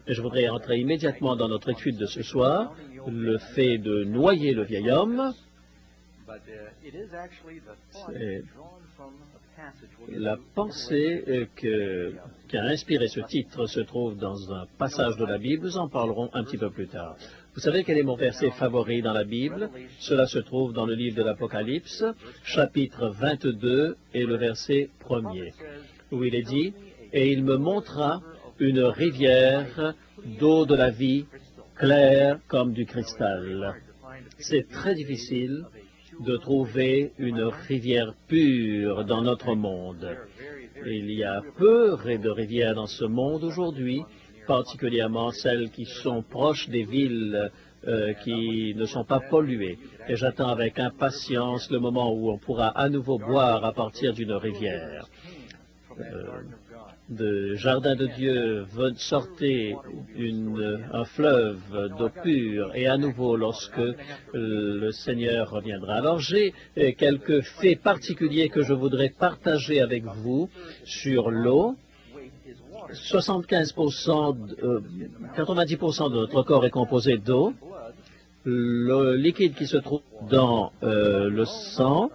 Et je voudrais entrer immédiatement dans notre étude de ce soir, le fait de noyer le vieil homme. La pensée qui a inspiré ce titre se trouve dans un passage de la Bible. Nous en parlerons un petit peu plus tard. Vous savez quel est mon verset favori dans la Bible? Cela se trouve dans le livre de l'Apocalypse, chapitre 22 et le verset 1er, où il est dit « Et il me montra une rivière d'eau de la vie, claire comme du cristal. » C'est très difficile de trouver une rivière pure dans notre monde. Il y a peu de rivières dans ce monde aujourd'hui, particulièrement celles qui sont proches des villes qui ne sont pas polluées. Et j'attends avec impatience le moment où on pourra à nouveau boire à partir d'une rivière. De Jardin de Dieu sortait un fleuve d'eau pure, et à nouveau lorsque le Seigneur reviendra. Alors j'ai quelques faits particuliers que je voudrais partager avec vous sur l'eau. 90% de notre corps est composé d'eau. Le liquide qui se trouve dans le sang,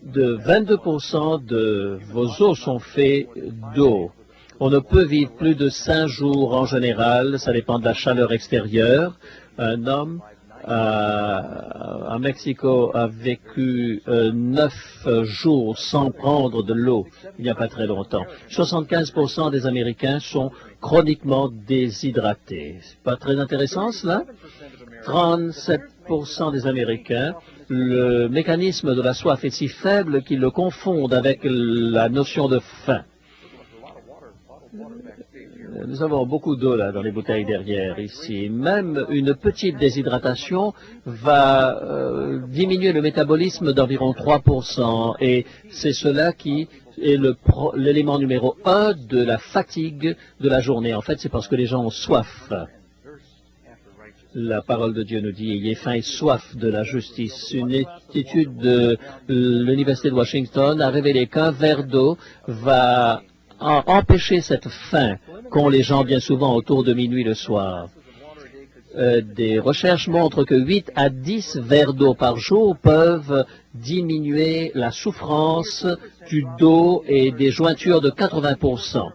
de 22% de vos os sont faits d'eau. On ne peut vivre plus de 5 jours en général, ça dépend de la chaleur extérieure. Un homme à Mexico a vécu 9 jours sans prendre de l'eau il n'y a pas très longtemps. 75% des Américains sont chroniquement déshydratés. C'est pas très intéressant cela? 37% des Américains, le mécanisme de la soif est si faible qu'ils le confondent avec la notion de faim. Nous avons beaucoup d'eau là dans les bouteilles derrière ici. Même une petite déshydratation va diminuer le métabolisme d'environ 3%. Et c'est cela qui est l'élément numéro 1 de la fatigue de la journée. En fait, c'est parce que les gens ont soif. La parole de Dieu nous dit « Ayez faim et soif de la justice ». Une étude de l'Université de Washington a révélé qu'un verre d'eau va empêcher cette faim qu'ont les gens bien souvent autour de minuit le soir. Des recherches montrent que 8 à 10 verres d'eau par jour peuvent diminuer la souffrance du dos et des jointures de 80%.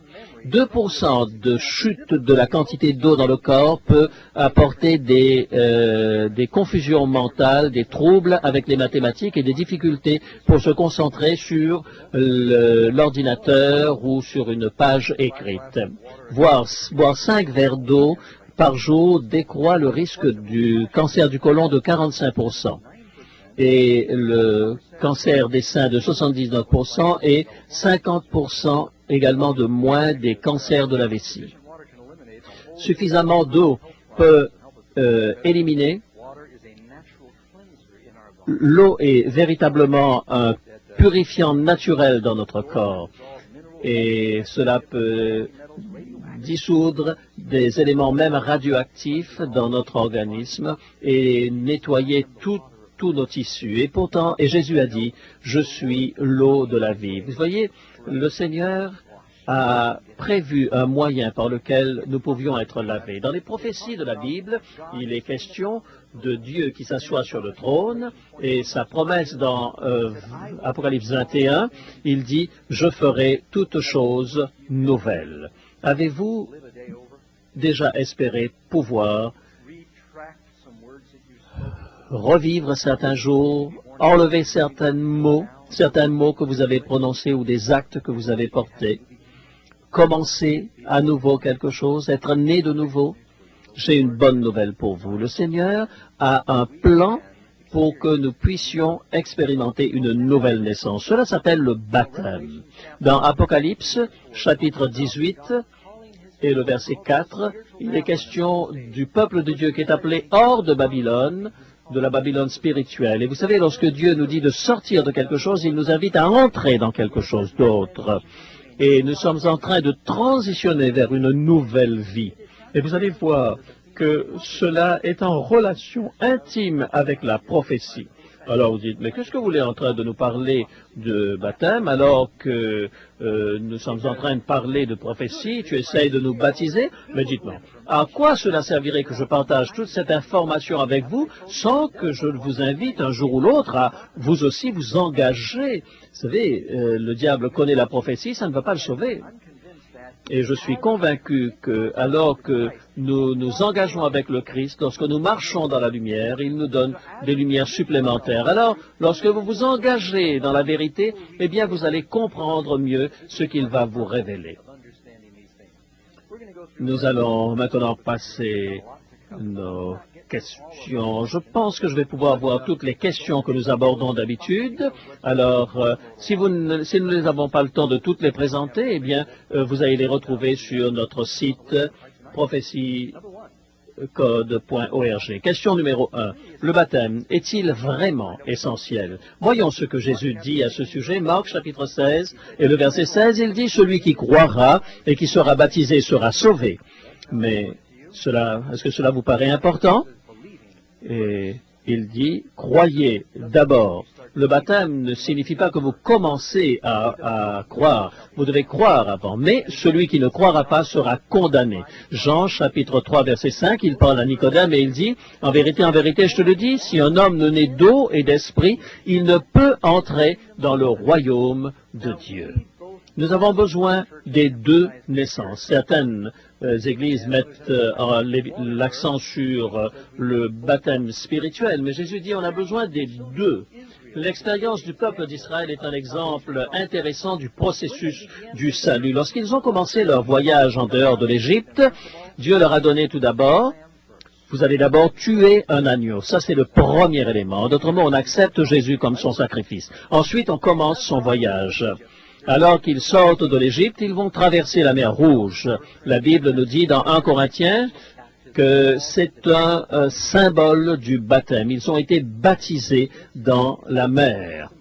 2% de chute de la quantité d'eau dans le corps peut apporter des confusions mentales, des troubles avec les mathématiques et des difficultés pour se concentrer sur l'ordinateur ou sur une page écrite. Boire 5 verres d'eau par jour décroît le risque du cancer du côlon de 45%. Et le cancer des seins de 79% et 50% également de moins des cancers de la vessie. Suffisamment d'eau peut éliminer. L'eau est véritablement un purifiant naturel dans notre corps et cela peut dissoudre des éléments même radioactifs dans notre organisme et nettoyer tous nos tissus. Et pourtant, Jésus a dit, je suis l'eau de la vie. Vous voyez, le Seigneur a prévu un moyen par lequel nous pouvions être lavés. Dans les prophéties de la Bible, il est question de Dieu qui s'assoit sur le trône et sa promesse dans Apocalypse 21, il dit, je ferai toutes choses nouvelles. Avez-vous déjà espéré pouvoir revivre certains jours, enlever certains mots que vous avez prononcés ou des actes que vous avez portés, commencer à nouveau quelque chose, être né de nouveau? J'ai une bonne nouvelle pour vous. Le Seigneur a un plan pour que nous puissions expérimenter une nouvelle naissance. Cela s'appelle le baptême. Dans Apocalypse, chapitre 18, et le verset 4, il est question du peuple de Dieu qui est appelé hors de Babylone, de la Babylone spirituelle. Et vous savez, lorsque Dieu nous dit de sortir de quelque chose, il nous invite à entrer dans quelque chose d'autre. Et nous sommes en train de transitionner vers une nouvelle vie. Et vous allez voir que cela est en relation intime avec la prophétie. Alors vous dites, mais qu'est-ce que vous êtes en train de nous parler de baptême alors que nous sommes en train de parler de prophétie, tu essayes de nous baptiser? Mais dites-moi, à quoi cela servirait que je partage toute cette information avec vous sans que je vous invite un jour ou l'autre à vous aussi vous engager? Vous savez, le diable connaît la prophétie, ça ne va pas le sauver. Et je suis convaincu que, alors que nous nous engageons avec le Christ, lorsque nous marchons dans la lumière, il nous donne des lumières supplémentaires. Alors, lorsque vous vous engagez dans la vérité, eh bien, vous allez comprendre mieux ce qu'il va vous révéler. Nous allons maintenant passer nos questions. Je pense que je vais pouvoir voir toutes les questions que nous abordons d'habitude. Alors, si nous ne avons pas le temps de toutes les présenter, eh bien, vous allez les retrouver sur notre site prophétiecode.org. Question numéro 1. Le baptême est-il vraiment essentiel? Voyons ce que Jésus dit à ce sujet. Marc chapitre 16 et le verset 16, il dit « Celui qui croira et qui sera baptisé sera sauvé. » Mais est-ce que cela vous paraît important? Et il dit, croyez d'abord. Le baptême ne signifie pas que vous commencez à croire. Vous devez croire avant. Mais celui qui ne croira pas sera condamné. Jean, chapitre 3, verset 5, il parle à Nicodème et il dit, en vérité, je te le dis, si un homme ne naît d'eau et d'esprit, il ne peut entrer dans le royaume de Dieu. Nous avons besoin des deux naissances. Certaines églises mettent l'accent sur le baptême spirituel, mais Jésus dit on a besoin des deux. L'expérience du peuple d'Israël est un exemple intéressant du processus du salut. Lorsqu'ils ont commencé leur voyage en dehors de l'Égypte, Dieu leur a donné tout d'abord, vous allez d'abord tuer un agneau. Ça, c'est le premier élément. D'autres mots, on accepte Jésus comme son sacrifice. Ensuite, on commence son voyage. Alors qu'ils sortent de l'Égypte, ils vont traverser la mer Rouge. La Bible nous dit dans 1 Corinthiens que c'est un symbole du baptême. Ils ont été baptisés dans la mer.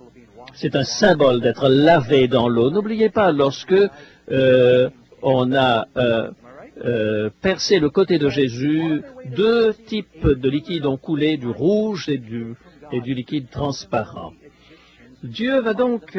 C'est un symbole d'être lavé dans l'eau. N'oubliez pas, lorsque on a percé le côté de Jésus, deux types de liquides ont coulé, du rouge et du liquide transparent. Dieu va donc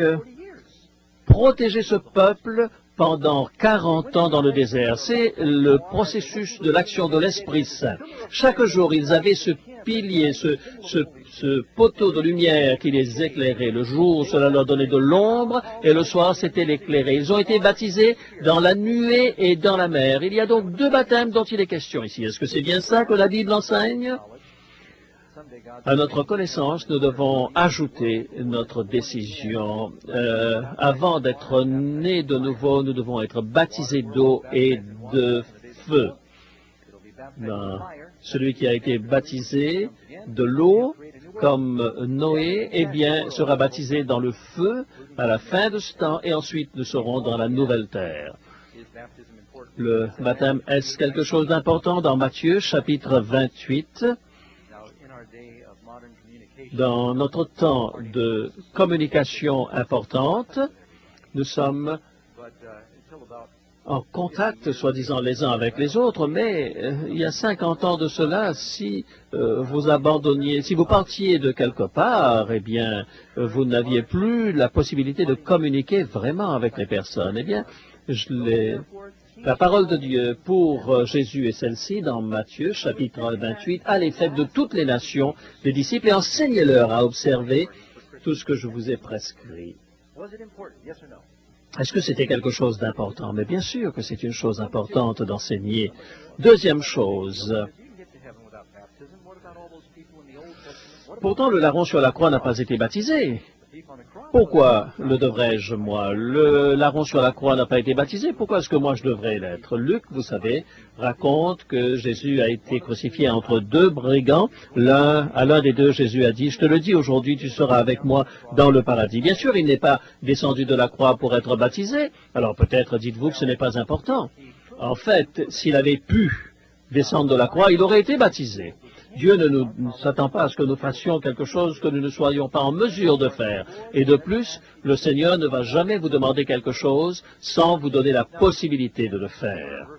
protéger ce peuple pendant 40 ans dans le désert. C'est le processus de l'action de l'Esprit Saint. Chaque jour, ils avaient ce pilier, ce poteau de lumière qui les éclairait. Le jour, cela leur donnait de l'ombre, et le soir, c'était l'éclairé. Ils ont été baptisés dans la nuée et dans la mer. Il y a donc deux baptêmes dont il est question ici. Est-ce que c'est bien ça que la Bible enseigne? À notre connaissance, nous devons ajouter notre décision. Avant d'être nés de nouveau, nous devons être baptisés d'eau et de feu. Celui qui a été baptisé de l'eau, comme Noé, eh bien, sera baptisé dans le feu à la fin de ce temps, et ensuite nous serons dans la nouvelle terre. Le baptême, est-ce quelque chose d'important? Dans Matthieu, chapitre 28, dans notre temps de communication importante, nous sommes en contact, soi-disant, les uns avec les autres, mais il y a 50 ans de cela, si vous abandonniez, si vous partiez de quelque part, eh bien, vous n'aviez plus la possibilité de communiquer vraiment avec les personnes. Eh bien, la parole de Dieu pour Jésus est celle-ci dans Matthieu, chapitre 28. Allez, faites de toutes les nations des disciples et enseignez-leur à observer tout ce que je vous ai prescrit. Est-ce que c'était quelque chose d'important? Mais bien sûr que c'est une chose importante d'enseigner. Deuxième chose. Pourtant, le larron sur la croix n'a pas été baptisé. Pourquoi le devrais-je, moi? Le larron sur la croix n'a pas été baptisé. Pourquoi est-ce que moi je devrais l'être? Luc, vous savez, raconte que Jésus a été crucifié entre deux brigands. À l'un des deux, Jésus a dit, « Je te le dis, aujourd'hui, tu seras avec moi dans le paradis. » Bien sûr, il n'est pas descendu de la croix pour être baptisé. Alors peut-être dites-vous que ce n'est pas important. En fait, s'il avait pu descendre de la croix, il aurait été baptisé. Dieu ne s'attend pas à ce que nous fassions quelque chose que nous ne soyons pas en mesure de faire. Et de plus, le Seigneur ne va jamais vous demander quelque chose sans vous donner la possibilité de le faire.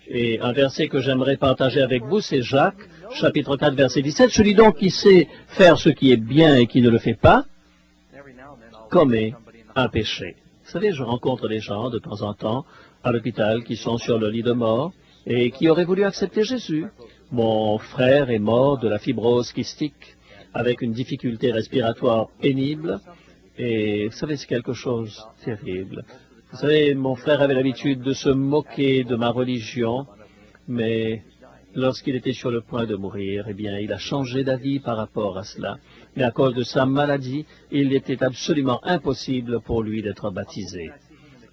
Et un verset que j'aimerais partager avec vous, c'est Jacques, chapitre 4, verset 17. Celui donc qui sait faire ce qui est bien et qui ne le fait pas, commet un péché. Vous savez, je rencontre des gens de temps en temps à l'hôpital qui sont sur le lit de mort et qui auraient voulu accepter Jésus. Mon frère est mort de la fibrose kystique avec une difficulté respiratoire pénible. Et vous savez, c'est quelque chose de terrible. Vous savez, mon frère avait l'habitude de se moquer de ma religion, mais lorsqu'il était sur le point de mourir, eh bien, il a changé d'avis par rapport à cela. Mais à cause de sa maladie, il était absolument impossible pour lui d'être baptisé.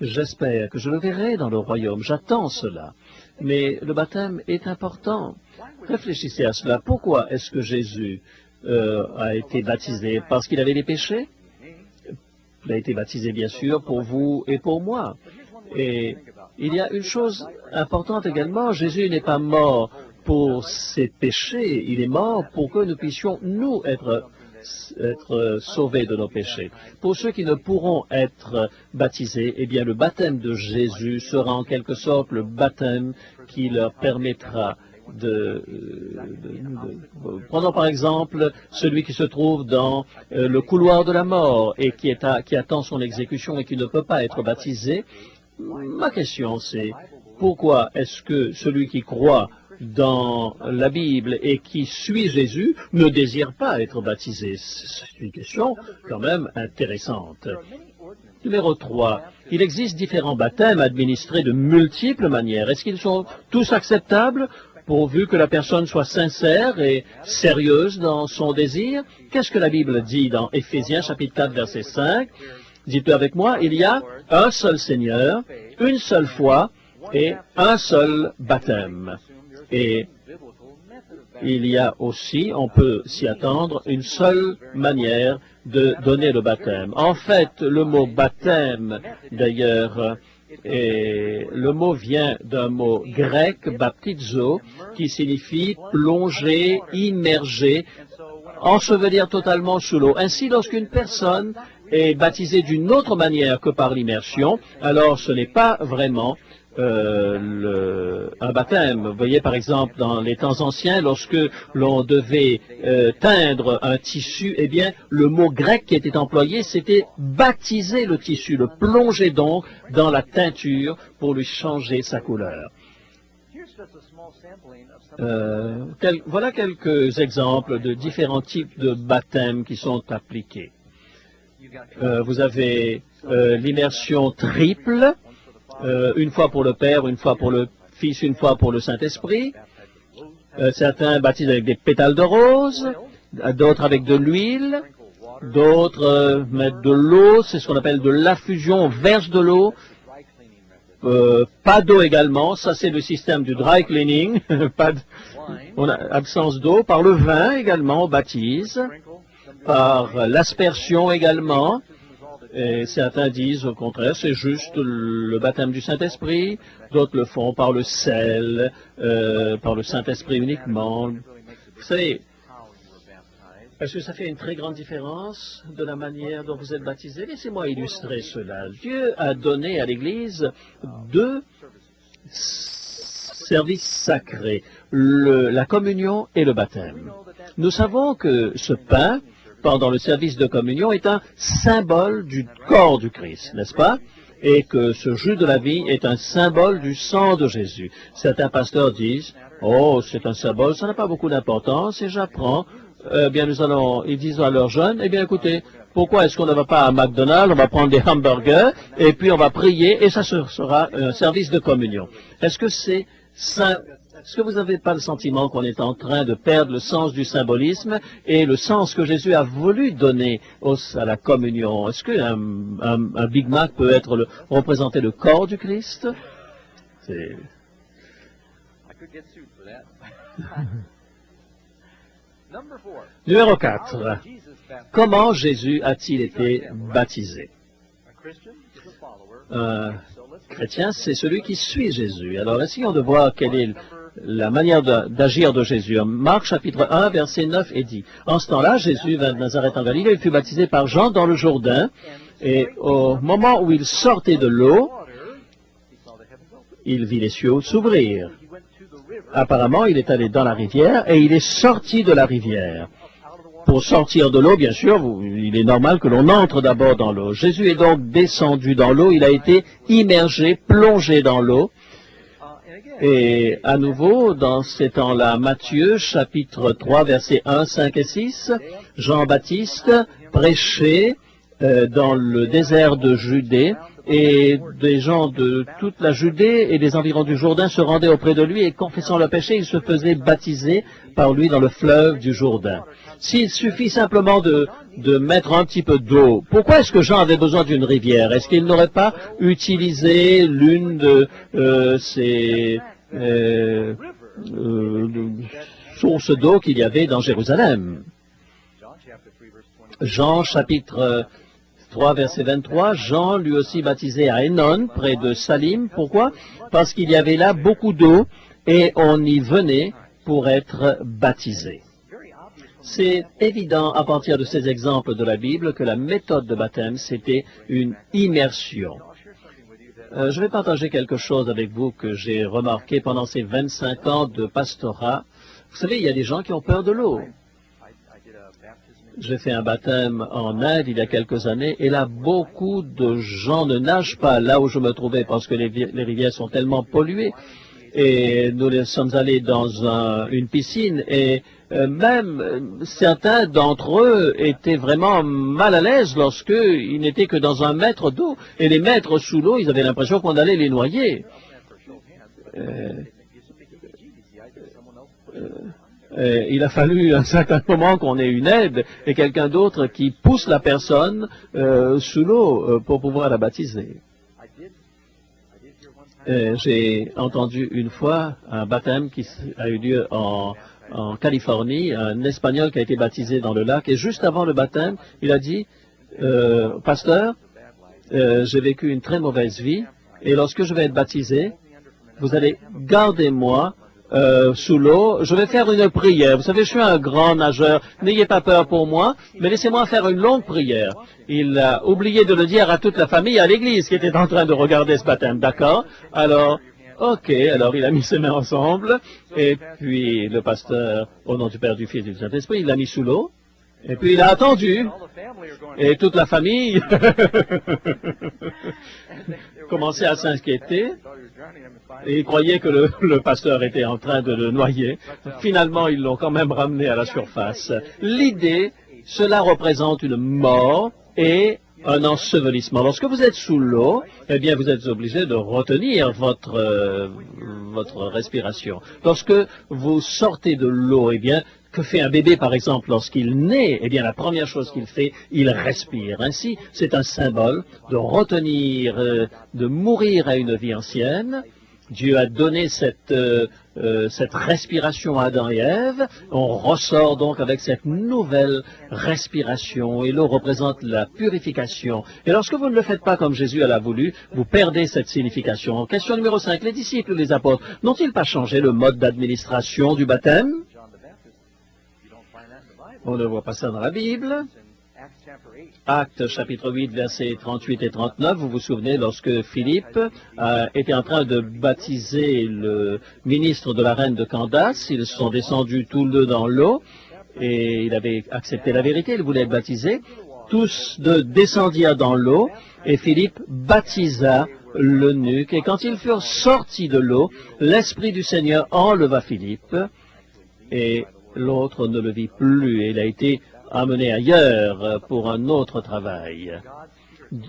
J'espère que je le verrai dans le royaume. J'attends cela. Mais le baptême est important. Réfléchissez à cela. Pourquoi est-ce que Jésus a été baptisé? Parce qu'il avait des péchés? Il a été baptisé, bien sûr, pour vous et pour moi. Et il y a une chose importante également. Jésus n'est pas mort pour ses péchés. Il est mort pour que nous puissions, nous, être sauvés de nos péchés. Pour ceux qui ne pourront être baptisés, eh bien, le baptême de Jésus sera en quelque sorte le baptême qui leur permettra Prenons par exemple celui qui se trouve dans le couloir de la mort et qui attend son exécution et qui ne peut pas être baptisé. Ma question c'est, pourquoi est-ce que celui qui croit dans la Bible et qui suit Jésus ne désire pas être baptisé? C'est une question quand même intéressante. Numéro 3. Il existe différents baptêmes administrés de multiples manières. Est-ce qu'ils sont tous acceptables pourvu que la personne soit sincère et sérieuse dans son désir? Qu'est-ce que la Bible dit dans Éphésiens chapitre 4 verset 5? Dites-le avec moi, il y a un seul Seigneur, une seule foi et un seul baptême. Et il y a aussi, on peut s'y attendre, une seule manière de donner le baptême. En fait, le mot baptême, d'ailleurs, et le mot vient d'un mot grec, baptizo, qui signifie plonger, immerger, ensevelir totalement sous l'eau. Ainsi, lorsqu'une personne est baptisée d'une autre manière que par l'immersion, alors ce n'est pas vraiment un baptême. Vous voyez, par exemple, dans les temps anciens, lorsque l'on devait teindre un tissu, eh bien, le mot grec qui était employé, c'était baptiser le tissu, le plonger donc dans la teinture pour lui changer sa couleur. Voilà quelques exemples de différents types de baptêmes qui sont appliqués. Vous avez l'immersion triple, une fois pour le Père, une fois pour le Fils, une fois pour le Saint-Esprit. Certains baptisent avec des pétales de rose, d'autres avec de l'huile, d'autres mettent de l'eau, c'est ce qu'on appelle de l'affusion, on verse de l'eau. Pas d'eau également, ça c'est le système du dry cleaning, on a absence d'eau. Par le vin également, on baptise, par l'aspersion également. Et certains disent au contraire, c'est juste le baptême du Saint-Esprit, d'autres le font par le sel, par le Saint-Esprit uniquement. Vous savez, est-ce que ça fait une très grande différence de la manière dont vous êtes baptisé? Laissez-moi illustrer cela. Dieu a donné à l'Église deux services sacrés, la communion et le baptême. Nous savons que ce pain, pendant le service de communion, est un symbole du corps du Christ, n'est-ce pas? Et que ce jus de la vie est un symbole du sang de Jésus. Certains pasteurs disent, oh, c'est un symbole, ça n'a pas beaucoup d'importance, et j'apprends. Bien, ils disent à leurs jeunes, eh bien, écoutez, pourquoi est-ce qu'on ne va pas à McDonald's, on va prendre des hamburgers, et puis on va prier, et ça sera un service de communion. Est-ce que vous n'avez pas le sentiment qu'on est en train de perdre le sens du symbolisme et le sens que Jésus a voulu donner à la communion? Est-ce qu'un Big Mac peut représenter le corps du Christ? Numéro 4. Comment Jésus a-t-il été baptisé? Un chrétien, c'est celui qui suit Jésus. Alors, essayons de voir quelle est la manière d'agir de Jésus. Marc chapitre 1, versets 9 et 10. En ce temps-là, Jésus vint de Nazareth en Galilée, il fut baptisé par Jean dans le Jourdain, et au moment où il sortait de l'eau, il vit les cieux s'ouvrir. Apparemment, il est allé dans la rivière et il est sorti de la rivière. Pour sortir de l'eau, bien sûr, il est normal que l'on entre d'abord dans l'eau. Jésus est donc descendu dans l'eau, il a été immergé, plongé dans l'eau. Et à nouveau, dans ces temps-là, Matthieu, chapitre 3, versets 1, 5 et 6, Jean-Baptiste prêchait dans le désert de Judée, et des gens de toute la Judée et des environs du Jourdain se rendaient auprès de lui et confessant leur péché, ils se faisaient baptiser par lui dans le fleuve du Jourdain. S'il suffit simplement de mettre un petit peu d'eau, pourquoi est-ce que Jean avait besoin d'une rivière? Est-ce qu'il n'aurait pas utilisé l'une de ces sources d'eau qu'il y avait dans Jérusalem? Jean chapitre 3, verset 23, Jean lui aussi baptisé à Hénon, près de Salim. Pourquoi? Parce qu'il y avait là beaucoup d'eau et on y venait pour être baptisé. C'est évident à partir de ces exemples de la Bible que la méthode de baptême, c'était une immersion. Je vais partager quelque chose avec vous que j'ai remarqué pendant ces 25 ans de pastorat. Vous savez, il y a des gens qui ont peur de l'eau. J'ai fait un baptême en Inde il y a quelques années, et là, beaucoup de gens ne nagent pas là où je me trouvais parce que les rivières sont tellement polluées. Et nous sommes allés dans une piscine, et même certains d'entre eux étaient vraiment mal à l'aise lorsqu'ils n'étaient que dans 1 mètre d'eau. Et les mètres sous l'eau, ils avaient l'impression qu'on allait les noyer. Il a fallu un certain moment qu'on ait une aide et quelqu'un d'autre qui pousse la personne sous l'eau pour pouvoir la baptiser. J'ai entendu une fois un baptême qui a eu lieu en Californie, un Espagnol qui a été baptisé dans le lac, et juste avant le baptême, il a dit « Pasteur, j'ai vécu une très mauvaise vie, et lorsque je vais être baptisé, vous allez garder moi sous l'eau, je vais faire une prière. Vous savez, je suis un grand nageur, n'ayez pas peur pour moi, mais laissez-moi faire une longue prière. » Il a oublié de le dire à toute la famille, à l'église qui était en train de regarder ce baptême, d'accord? Alors, ok, alors il a mis ses mains ensemble, et puis le pasteur, au nom du Père, du Fils et du Saint-Esprit, il l'a mis sous l'eau, et puis il a attendu, et toute la famille commençait à s'inquiéter, et ils croyaient que le pasteur était en train de le noyer. Finalement, ils l'ont quand même ramené à la surface. L'idée, cela représente une mort et un ensevelissement. Lorsque vous êtes sous l'eau, eh bien, vous êtes obligé de retenir votre respiration. Lorsque vous sortez de l'eau, eh bien, que fait un bébé, par exemple, lorsqu'il naît? Eh bien, la première chose qu'il fait, il respire. Ainsi, c'est un symbole de retenir, de mourir à une vie ancienne. Dieu a donné cette respiration à Adam et Ève. On ressort donc avec cette nouvelle respiration, et l'eau représente la purification. Et lorsque vous ne le faites pas comme Jésus l'a voulu, vous perdez cette signification. Question numéro 5. Les disciples ou les apôtres n'ont-ils pas changé le mode d'administration du baptême? On ne voit pas ça dans la Bible. Actes chapitre 8, versets 38 et 39, vous vous souvenez, lorsque Philippe était en train de baptiser le ministre de la reine de Candace, ils sont descendus tous deux dans l'eau, et il avait accepté la vérité, il voulait être baptisé. Tous deux descendirent dans l'eau, et Philippe baptisa l'eunuque, et quand ils furent sortis de l'eau, l'Esprit du Seigneur enleva Philippe, et l'autre ne le vit plus, et il a été amené ailleurs pour un autre travail.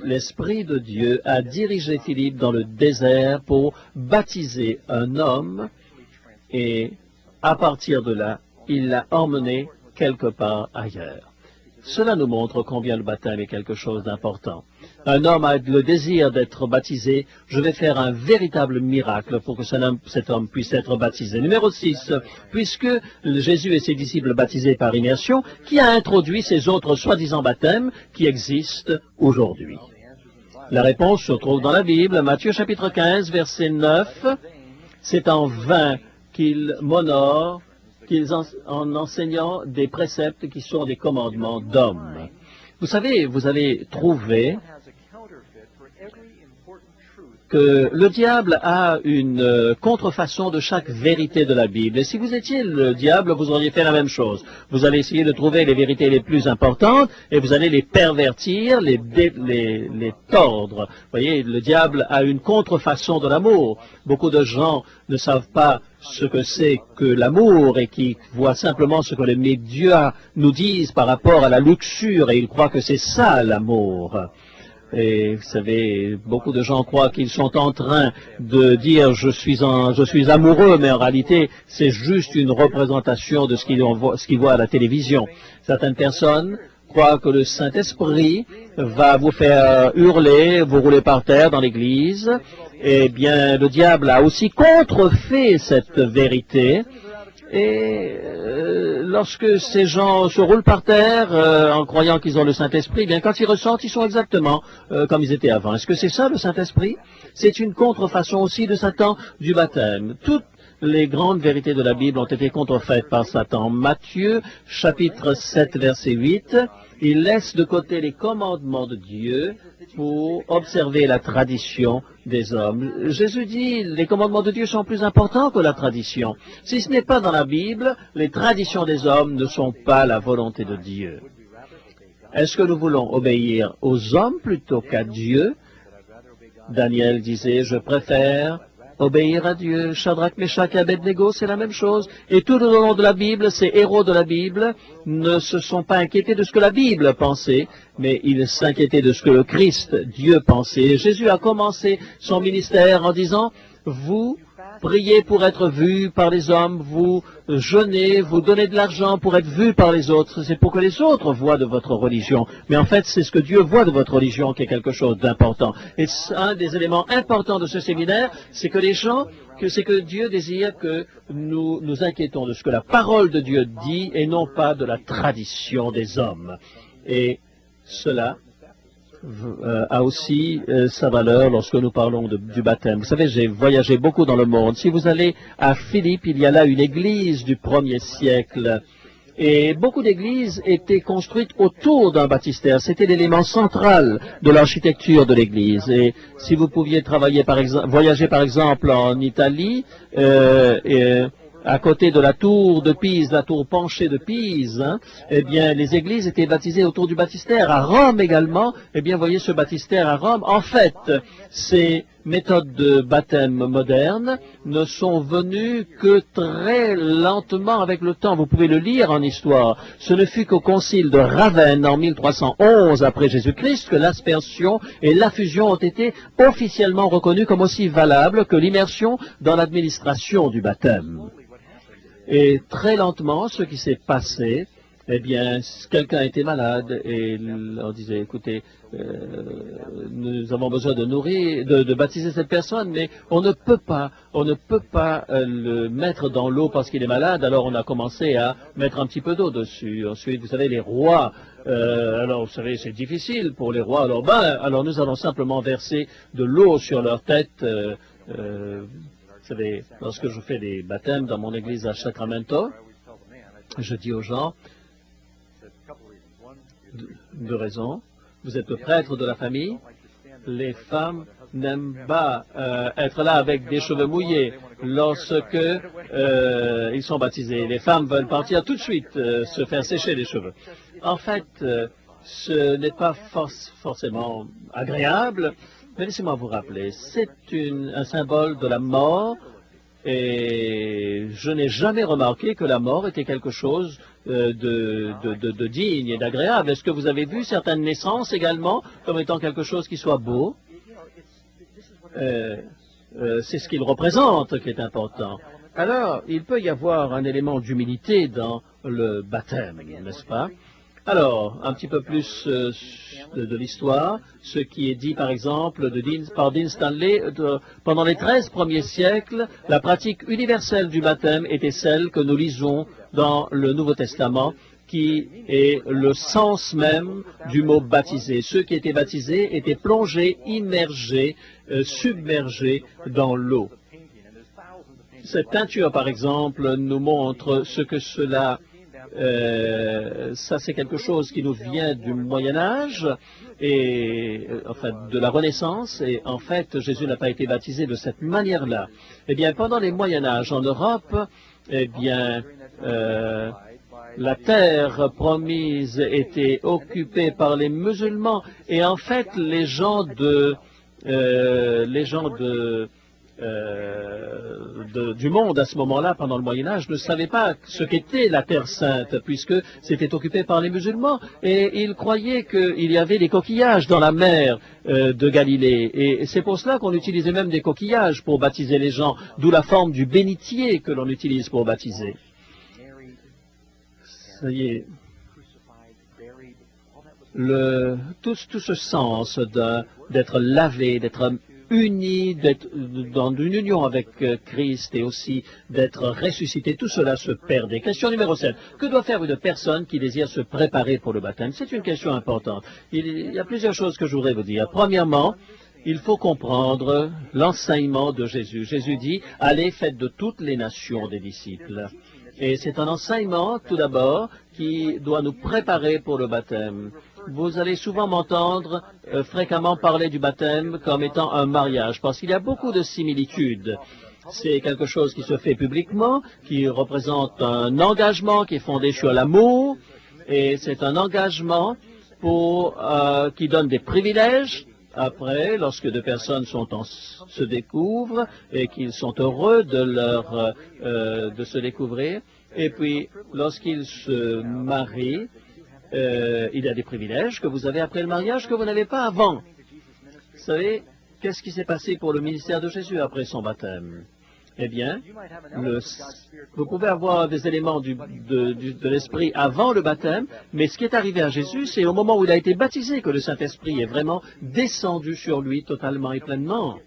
L'Esprit de Dieu a dirigé Philippe dans le désert pour baptiser un homme, et à partir de là, il l'a emmené quelque part ailleurs. Cela nous montre combien le baptême est quelque chose d'important. Un homme a le désir d'être baptisé, je vais faire un véritable miracle pour que cet homme puisse être baptisé. Numéro 6, puisque Jésus et ses disciples baptisés par immersion, qui a introduit ces autres soi-disant baptêmes qui existent aujourd'hui? La réponse se trouve dans la Bible, Matthieu chapitre 15, verset 9. C'est en vain qu'ils m'honorent, en enseignant des préceptes qui sont des commandements d'hommes. Vous savez, vous allez trouver que le diable a une contrefaçon de chaque vérité de la Bible. Et si vous étiez le diable, vous auriez fait la même chose. Vous allez essayer de trouver les vérités les plus importantes et vous allez les pervertir, les tordre. Vous voyez, le diable a une contrefaçon de l'amour. Beaucoup de gens ne savent pas ce que c'est que l'amour et qui voient simplement ce que les médias nous disent par rapport à la luxure et ils croient que c'est ça l'amour. Et vous savez, beaucoup de gens croient qu'ils sont en train de dire je suis amoureux, mais en réalité c'est juste une représentation de ce qu'ils voient à la télévision. Certaines personnes croient que le Saint-Esprit va vous faire hurler, vous rouler par terre dans l'église. Eh bien, le diable a aussi contrefait cette vérité. Et lorsque ces gens se roulent par terre en croyant qu'ils ont le Saint-Esprit, eh bien quand ils ressortent, ils sont exactement comme ils étaient avant. Est-ce que c'est ça le Saint-Esprit? C'est une contrefaçon aussi de Satan du baptême. Toutes les grandes vérités de la Bible ont été contrefaites par Satan. Matthieu, chapitre 7, verset 8, il laisse de côté les commandements de Dieu pour observer la tradition des hommes. Jésus dit, les commandements de Dieu sont plus importants que la tradition. Si ce n'est pas dans la Bible, les traditions des hommes ne sont pas la volonté de Dieu. Est-ce que nous voulons obéir aux hommes plutôt qu'à Dieu? Daniel disait, je préfère obéir à Dieu. Shadrach, Meshach et Abednego, c'est la même chose. Et tout au long de la Bible, ces héros de la Bible ne se sont pas inquiétés de ce que la Bible pensait, mais ils s'inquiétaient de ce que le Christ, Dieu, pensait. Et Jésus a commencé son ministère en disant, vous priez pour être vu par les hommes, vous jeûnez, vous donnez de l'argent pour être vu par les autres. C'est pour que les autres voient de votre religion. Mais en fait, c'est ce que Dieu voit de votre religion qui est quelque chose d'important. Et un des éléments importants de ce séminaire, c'est que les gens, c'est que Dieu désire que nous nous inquiétons de ce que la parole de Dieu dit et non pas de la tradition des hommes. Et cela a aussi sa valeur lorsque nous parlons du baptême. Vous savez, j'ai voyagé beaucoup dans le monde. Si vous allez à Philippe, il y a là une église du 1er siècle. Et beaucoup d'églises étaient construites autour d'un baptistère. C'était l'élément central de l'architecture de l'église. Et si vous pouviez voyager par exemple en Italie, à côté de la tour de Pise, la tour penchée de Pise, eh bien, les églises étaient baptisées autour du baptistère. À Rome également, eh bien, voyez ce baptistère à Rome. En fait, ces méthodes de baptême modernes ne sont venues que très lentement avec le temps. Vous pouvez le lire en histoire. Ce ne fut qu'au concile de Ravenne en 1311 après Jésus-Christ que l'aspersion et l'affusion ont été officiellement reconnues comme aussi valables que l'immersion dans l'administration du baptême. Et très lentement, ce qui s'est passé, eh bien, quelqu'un était malade et on disait, écoutez, nous avons besoin de nourrir, de baptiser cette personne, mais on ne peut pas le mettre dans l'eau parce qu'il est malade. Alors on a commencé à mettre un petit peu d'eau dessus. Ensuite, vous savez, les rois, alors vous savez, c'est difficile pour les rois. Alors nous allons simplement verser de l'eau sur leur tête. Vous savez, lorsque je fais des baptêmes dans mon église à Sacramento, je dis aux gens, deux raisons. Vous êtes le prêtre de la famille. Les femmes n'aiment pas être là avec des cheveux mouillés lorsque ils sont baptisés. Les femmes veulent partir tout de suite se faire sécher les cheveux. En fait, ce n'est pas forcément agréable, mais laissez-moi vous rappeler, c'est un symbole de la mort. Et je n'ai jamais remarqué que la mort était quelque chose de digne et d'agréable. Est-ce que vous avez vu certaines naissances également comme étant quelque chose qui soit beau? C'est ce qu'il représente qui est important. Alors, il peut y avoir un élément d'humilité dans le baptême, n'est-ce pas? Alors, un petit peu plus de l'histoire, ce qui est dit par exemple par Dean Stanley, pendant les 13 premiers siècles, la pratique universelle du baptême était celle que nous lisons dans le Nouveau Testament, qui est le sens même du mot baptisé. Ceux qui étaient baptisés étaient plongés, immergés, submergés dans l'eau. Cette peinture, par exemple, nous montre ce que cela ça, c'est quelque chose qui nous vient du Moyen-Âge enfin de la Renaissance, et en fait Jésus n'a pas été baptisé de cette manière-là. Eh bien, pendant les Moyen Âge en Europe, eh bien, la terre promise était occupée par les musulmans, et en fait les gens du monde à ce moment-là, pendant le Moyen-Âge, ne savaient pas ce qu'était la Terre Sainte, puisque c'était occupé par les musulmans, et ils croyaient qu'il y avait des coquillages dans la mer de Galilée, et c'est pour cela qu'on utilisait même des coquillages pour baptiser les gens, d'où la forme du bénitier que l'on utilise pour baptiser. Ça y est. Tout ce sens d'être lavé, d'être uni, d'être dans une union avec Christ et aussi d'être ressuscité, tout cela se perdait. Question numéro 7. Que doit faire une personne qui désire se préparer pour le baptême? C'est une question importante. Il y a plusieurs choses que je voudrais vous dire. Premièrement, il faut comprendre l'enseignement de Jésus. Jésus dit, allez, faites de toutes les nations des disciples. Et c'est un enseignement, tout d'abord, qui doit nous préparer pour le baptême. Vous allez souvent m'entendre fréquemment parler du baptême comme étant un mariage, parce qu'il y a beaucoup de similitudes. C'est quelque chose qui se fait publiquement, qui représente un engagement qui est fondé sur l'amour, et c'est un engagement qui donne des privilèges. Après, lorsque deux personnes se découvrent et qu'ils sont heureux de se découvrir, et puis lorsqu'ils se marient, il y a des privilèges que vous avez après le mariage que vous n'avez pas avant. Vous savez, qu'est-ce qui s'est passé pour le ministère de Jésus après son baptême? Eh bien, vous pouvez avoir des éléments de l'Esprit avant le baptême, mais ce qui est arrivé à Jésus, c'est au moment où il a été baptisé que le Saint-Esprit est vraiment descendu sur lui totalement et pleinement.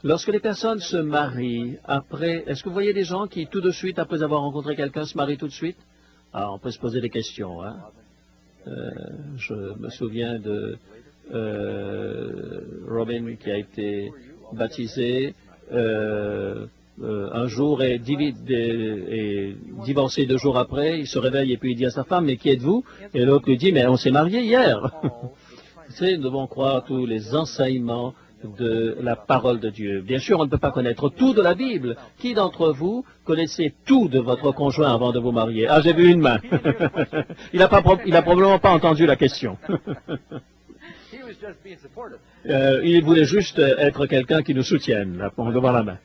Lorsque les personnes se marient, après, est-ce que vous voyez des gens qui, tout de suite, après avoir rencontré quelqu'un, se marient tout de suite? Ah, on peut se poser des questions, hein. Je me souviens de Robin qui a été baptisé un jour et divorcé 2 jours après. Il se réveille et puis il dit à sa femme, mais qui êtes-vous? Et l'autre lui dit, mais on s'est marié hier. Vous savez, nous devons croire tous les enseignements de la parole de Dieu. Bien sûr, on ne peut pas connaître tout de la Bible. Qui d'entre vous connaissez tout de votre conjoint avant de vous marier? Ah, j'ai vu une main. Il a probablement pas entendu la question. Il voulait juste être quelqu'un qui nous soutienne. Là, on doit voir la main.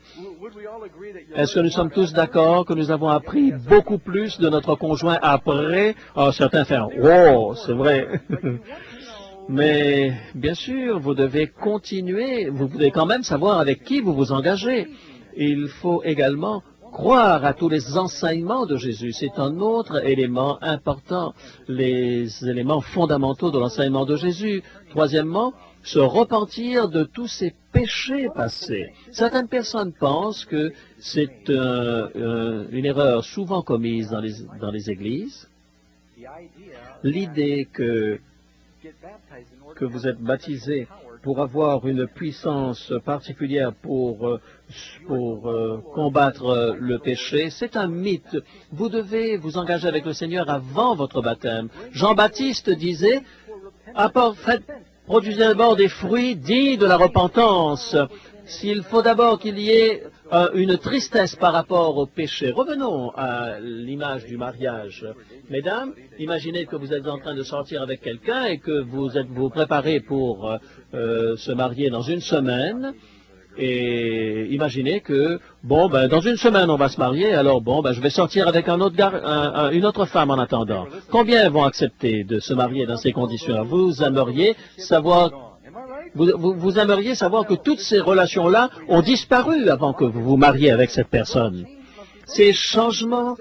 Est-ce que nous sommes tous d'accord que nous avons appris beaucoup plus de notre conjoint après? Oh, certains font « Wow, c'est vrai !» Mais, bien sûr, vous devez continuer, vous devez quand même savoir avec qui vous vous engagez. Il faut également croire à tous les enseignements de Jésus. C'est un autre élément important, les éléments fondamentaux de l'enseignement de Jésus. Troisièmement, se repentir de tous ses péchés passés. Certaines personnes pensent que c'est une erreur souvent commise dans les églises. L'idée que vous êtes baptisé pour avoir une puissance particulière pour combattre le péché, c'est un mythe. Vous devez vous engager avec le Seigneur avant votre baptême. Jean-Baptiste disait, produisez d'abord des fruits dignes de la repentance. S'il faut d'abord qu'il y ait une tristesse par rapport au péché. Revenons à l'image du mariage. Mesdames, imaginez que vous êtes en train de sortir avec quelqu'un et que vous préparez pour se marier dans 1 semaine. Et imaginez que, dans 1 semaine on va se marier, alors je vais sortir avec une autre femme en attendant. Combien vont accepter de se marier dans ces conditions-là? Vous aimeriez savoir que toutes ces relations-là ont disparu avant que vous vous mariez avec cette personne. Ces changements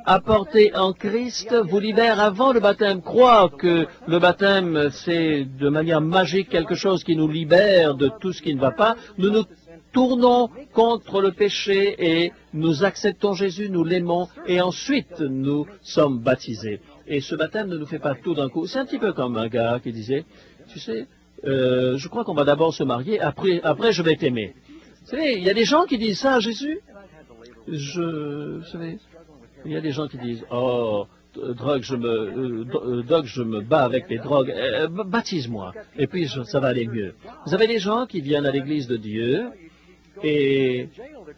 apportés en Christ vous libèrent avant le baptême. Croire que le baptême, c'est de manière magique quelque chose qui nous libère de tout ce qui ne va pas, nous nous tournons contre le péché et nous acceptons Jésus, nous l'aimons et ensuite nous sommes baptisés. Et ce baptême ne nous fait pas tout d'un coup. C'est un petit peu comme un gars qui disait, tu sais, je crois qu'on va d'abord se marier, après je vais t'aimer. Vous savez, il y a des gens qui disent ça à Jésus. Vous savez, il y a des gens qui disent, oh, drogue, Doc, je me bats avec les drogues, baptise-moi, et puis ça va aller mieux. Vous avez des gens qui viennent à l'église de Dieu, et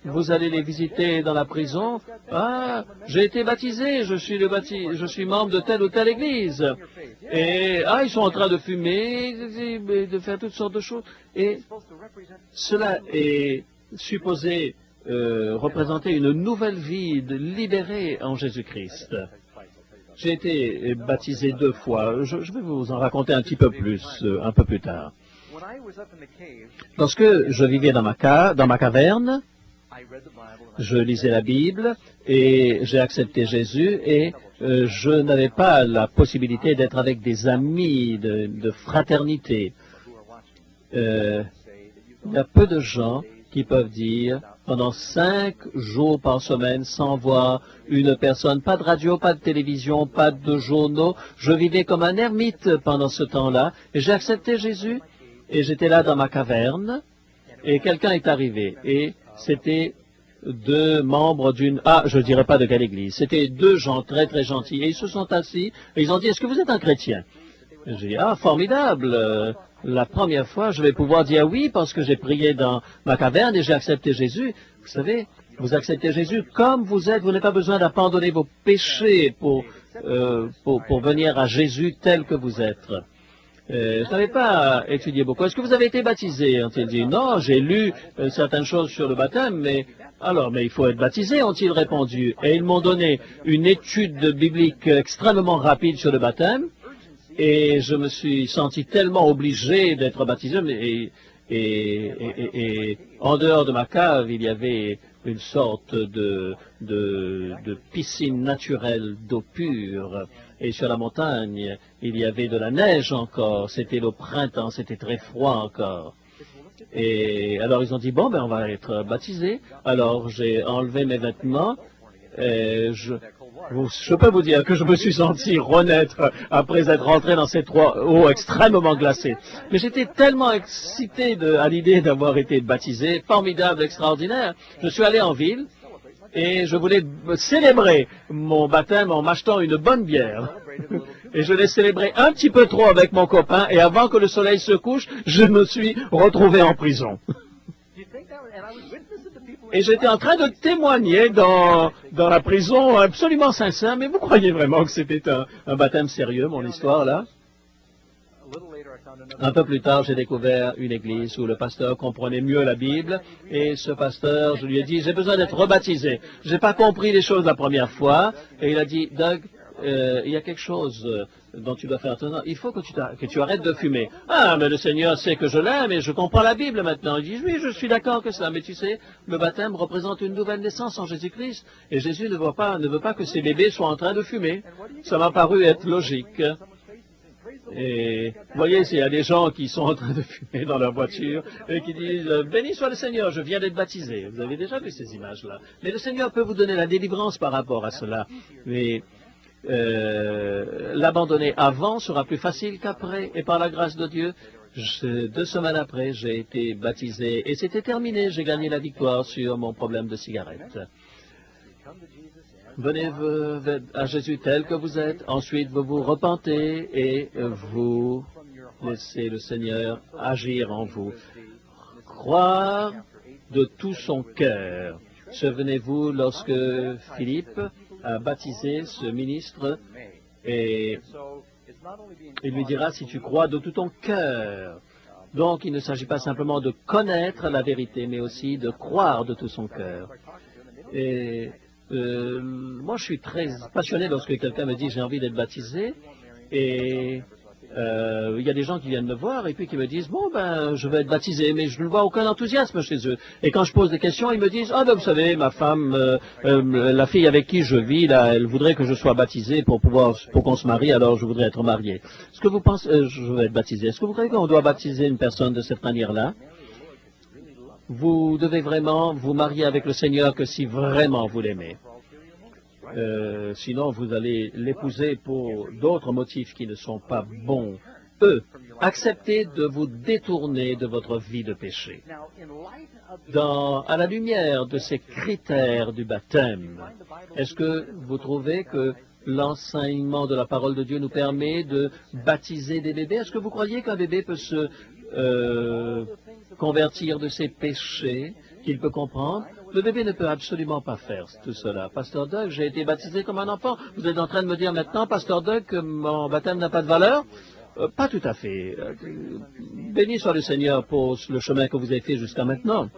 vous allez les visiter dans la prison. Ah, j'ai été baptisé, je suis membre de telle ou telle église. Et ils sont en train de fumer, de faire toutes sortes de choses. Et cela est supposé représenter une nouvelle vie libérée en Jésus-Christ. J'ai été baptisé 2 fois. Je vais vous en raconter un petit peu plus, un peu plus tard. Lorsque je vivais dans ma caverne, je lisais la Bible et j'ai accepté Jésus et je n'avais pas la possibilité d'être avec des amis, de fraternité. Il y a peu de gens qui peuvent dire pendant 5 jours par semaine sans voir une personne, pas de radio, pas de télévision, pas de journaux. Je vivais comme un ermite pendant ce temps-là et j'ai accepté Jésus. Et j'étais là dans ma caverne, et quelqu'un est arrivé, et c'était 2 membres d'une... je ne dirais pas de quelle église. C'était 2 gens très très gentils, et ils se sont assis, et ils ont dit, est-ce que vous êtes un chrétien? J'ai dit, formidable, la première fois, je vais pouvoir dire oui, parce que j'ai prié dans ma caverne, et j'ai accepté Jésus. Vous savez, vous acceptez Jésus comme vous êtes, vous n'avez pas besoin d'abandonner vos péchés pour venir à Jésus tel que vous êtes. Je n'avais pas étudié beaucoup. Est-ce que vous avez été baptisé? Ont-ils dit, non, j'ai lu certaines choses sur le baptême, mais il faut être baptisé, ont-ils répondu. Et ils m'ont donné une étude biblique extrêmement rapide sur le baptême, et je me suis senti tellement obligé d'être baptisé, et en dehors de ma cave, il y avait une sorte de piscine naturelle d'eau pure. Et sur la montagne, il y avait de la neige encore. C'était le printemps, c'était très froid encore. Et alors ils ont dit, on va être baptisés. Alors j'ai enlevé mes vêtements. Et je peux vous dire que je me suis senti renaître après être rentré dans cette eau extrêmement glacée. Mais j'étais tellement excité à l'idée d'avoir été baptisé, formidable, extraordinaire. Je suis allé en ville. Et je voulais célébrer mon baptême en m'achetant une bonne bière. Et je l'ai célébré un petit peu trop avec mon copain, et avant que le soleil se couche, je me suis retrouvé en prison. Et j'étais en train de témoigner dans la prison absolument sincère, mais vous croyez vraiment que c'était un baptême sérieux, mon histoire, là? Un peu plus tard, j'ai découvert une église où le pasteur comprenait mieux la Bible, et ce pasteur, je lui ai dit, j'ai besoin d'être rebaptisé. Je n'ai pas compris les choses la première fois, et il a dit, Doug, il y a quelque chose dont tu dois faire attention. Il faut que tu arrêtes de fumer. Mais le Seigneur sait que je l'aime et je comprends la Bible maintenant. Il dit, oui, je suis d'accord que cela, mais tu sais, le baptême représente une nouvelle naissance en Jésus-Christ, et Jésus ne veut pas que ses bébés soient en train de fumer. Ça m'a paru être logique. Et vous voyez, il y a des gens qui sont en train de fumer dans leur voiture et qui disent « Béni soit le Seigneur, je viens d'être baptisé ». Vous avez déjà vu ces images-là. Mais le Seigneur peut vous donner la délivrance par rapport à cela. Mais l'abandonner avant sera plus facile qu'après. Et par la grâce de Dieu, 2 semaines après, j'ai été baptisé et c'était terminé. J'ai gagné la victoire sur mon problème de cigarette. Venez à Jésus tel que vous êtes, ensuite vous vous repentez et vous laissez le Seigneur agir en vous. Croire de tout son cœur. Souvenez-vous lorsque Philippe a baptisé ce ministre et il lui dira si tu crois de tout ton cœur. Donc il ne s'agit pas simplement de connaître la vérité, mais aussi de croire de tout son cœur. Et moi, je suis très passionné lorsque quelqu'un me dit j'ai envie d'être baptisé et il y a des gens qui viennent me voir et puis qui me disent je vais être baptisé, mais je ne vois aucun enthousiasme chez eux. Et quand je pose des questions, ils me disent vous savez, ma femme, la fille avec qui je vis là, elle voudrait que je sois baptisé pour qu'on se marie, alors je voudrais être marié. Est-ce que vous pensez je vais être baptisé? Est-ce que vous croyez qu'on doit baptiser une personne de cette manière-là? Vous devez vraiment vous marier avec le Seigneur que si vraiment vous l'aimez. Sinon, vous allez l'épouser pour d'autres motifs qui ne sont pas bons. Acceptez de vous détourner de votre vie de péché. À la lumière de ces critères du baptême, est-ce que vous trouvez que l'enseignement de la parole de Dieu nous permet de baptiser des bébés. Est-ce que vous croyez qu'un bébé peut se convertir de ses péchés, qu'il peut comprendre? Le bébé ne peut absolument pas faire tout cela. Pasteur Doug, j'ai été baptisé comme un enfant. Vous êtes en train de me dire maintenant, Pasteur Doug, que mon baptême n'a pas de valeur? Pas tout à fait. Béni soit le Seigneur pour le chemin que vous avez fait jusqu'à maintenant.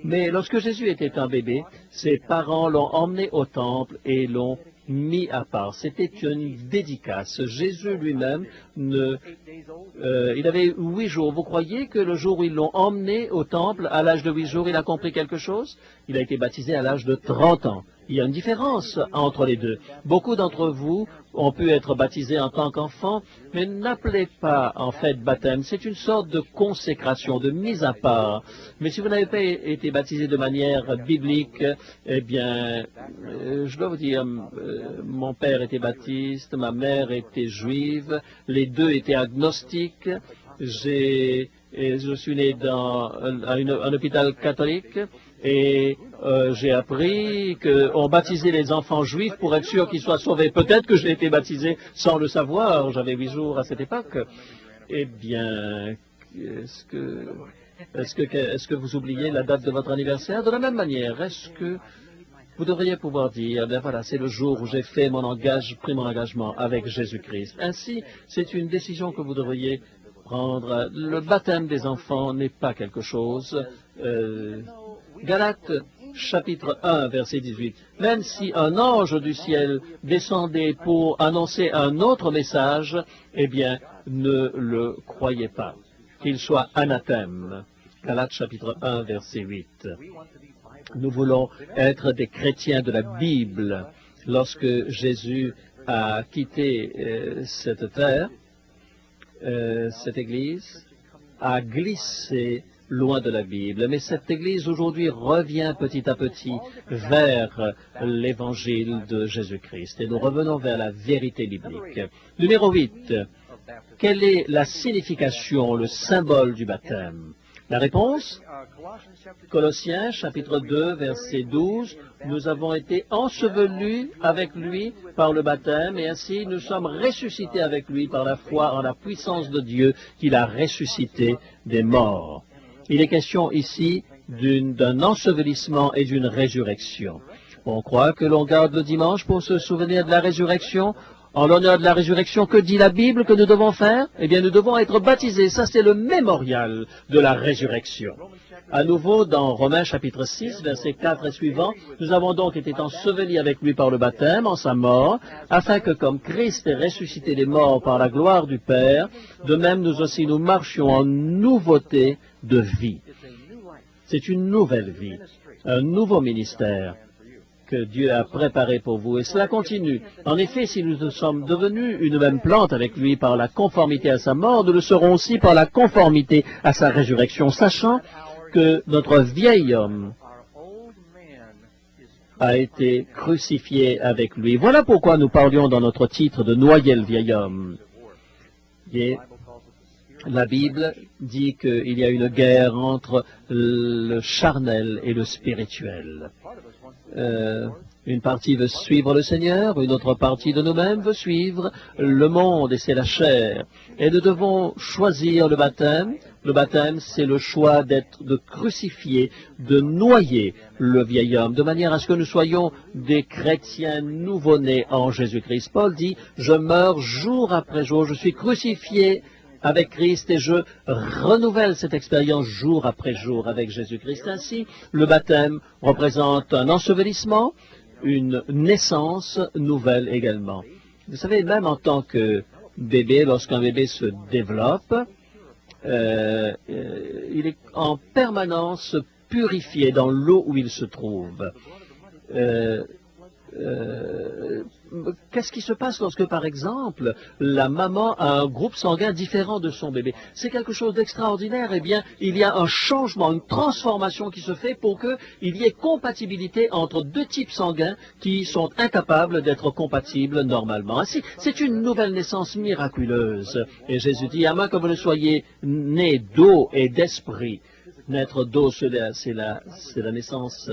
Mais lorsque Jésus était un bébé, ses parents l'ont emmené au temple et l'ont mis à part. C'était une dédicace. Jésus lui-même, il avait 8 jours. Vous croyez que le jour où ils l'ont emmené au temple, à l'âge de 8 jours, il a compris quelque chose? Il a été baptisé à l'âge de 30 ans. Il y a une différence entre les deux. Beaucoup d'entre vous ont pu être baptisés en tant qu'enfants, mais n'appelez pas en fait baptême. C'est une sorte de consécration, de mise à part. Mais si vous n'avez pas été baptisé de manière biblique, eh bien, je dois vous dire, mon père était baptiste, ma mère était juive, les deux étaient agnostiques. Je suis né dans un hôpital catholique et j'ai appris qu'on baptisait les enfants juifs pour être sûr qu'ils soient sauvés. Peut-être que j'ai été baptisé sans le savoir, j'avais 8 jours à cette époque. Eh bien, est-ce que vous oubliez la date de votre anniversaire? De la même manière, est-ce que vous devriez pouvoir dire, ben voilà, c'est le jour où j'ai pris mon engagement avec Jésus-Christ. Ainsi, c'est une décision que vous devriez prendre. Le baptême des enfants n'est pas quelque chose. Galates, chapitre 1, verset 18. Même si un ange du ciel descendait pour annoncer un autre message, eh bien, ne le croyez pas, qu'il soit anathème. Galates, chapitre 1, verset 8. Nous voulons être des chrétiens de la Bible. Lorsque Jésus a quitté cette terre, cette Église a glissé loin de la Bible. Mais cette Église aujourd'hui revient petit à petit vers l'Évangile de Jésus-Christ. Et nous revenons vers la vérité biblique. Numéro 8. Quelle est la signification, le symbole du baptême? La réponse? Colossiens, chapitre 2, verset 12. Nous avons été ensevelis avec lui par le baptême et ainsi nous sommes ressuscités avec lui par la foi en la puissance de Dieu qu'il a ressuscité des morts. Il est question ici d'un ensevelissement et d'une résurrection. On croit que l'on garde le dimanche pour se souvenir de la résurrection. En l'honneur de la résurrection, que dit la Bible que nous devons faire? Eh bien, nous devons être baptisés. Ça, c'est le mémorial de la résurrection. À nouveau, dans Romains chapitre 6, versets 4 et suivants, nous avons donc été ensevelis avec lui par le baptême, en sa mort, afin que comme Christ est ressuscité des morts par la gloire du Père, de même nous aussi nous marchions en nouveauté de vie. C'est une nouvelle vie, un nouveau ministère que Dieu a préparé pour vous, et cela continue. En effet, si nous sommes devenus une même plante avec lui par la conformité à sa mort, nous le serons aussi par la conformité à sa résurrection, sachant que notre vieil homme a été crucifié avec lui. Voilà pourquoi nous parlions dans notre titre de noyer le vieil homme. Et la Bible dit qu'il y a une guerre entre le charnel et le spirituel. Une partie veut suivre le Seigneur, une autre partie de nous-mêmes veut suivre le monde, et c'est la chair. Et nous devons choisir le baptême. Le baptême, c'est le choix de crucifier, de noyer le vieil homme, de manière à ce que nous soyons des chrétiens nouveau-nés en Jésus-Christ. Paul dit, je meurs jour après jour, je suis crucifié avec Christ et je renouvelle cette expérience jour après jour avec Jésus-Christ. Ainsi, le baptême représente un ensevelissement, une naissance nouvelle également. Vous savez, même en tant que bébé, lorsqu'un bébé se développe, il est en permanence purifié dans l'eau où il se trouve. Qu'est-ce qui se passe lorsque, par exemple, la maman a un groupe sanguin différent de son bébé? C'est quelque chose d'extraordinaire. Eh bien, il y a un changement, une transformation qui se fait pour qu'il y ait compatibilité entre deux types sanguins qui sont incapables d'être compatibles normalement. Ainsi, c'est une nouvelle naissance miraculeuse. Et Jésus dit, à moins que vous ne soyez nés d'eau et d'esprit. Naître d'eau, c'est la naissance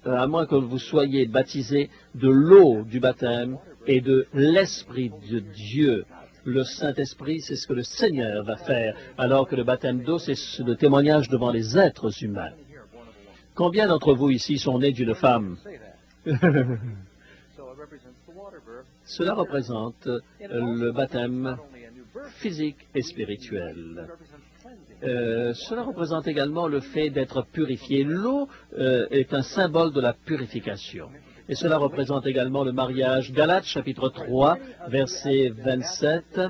à moins que vous soyez baptisés de l'eau du baptême et de l'Esprit de Dieu. Le Saint-Esprit, c'est ce que le Seigneur va faire, alors que le baptême d'eau, c'est le témoignage devant les êtres humains. Combien d'entre vous ici sont nés d'une femme? Cela représente le baptême physique et spirituel. Cela représente également le fait d'être purifié. L'eau est un symbole de la purification. Et cela représente également le mariage. Galates chapitre 3, verset 27.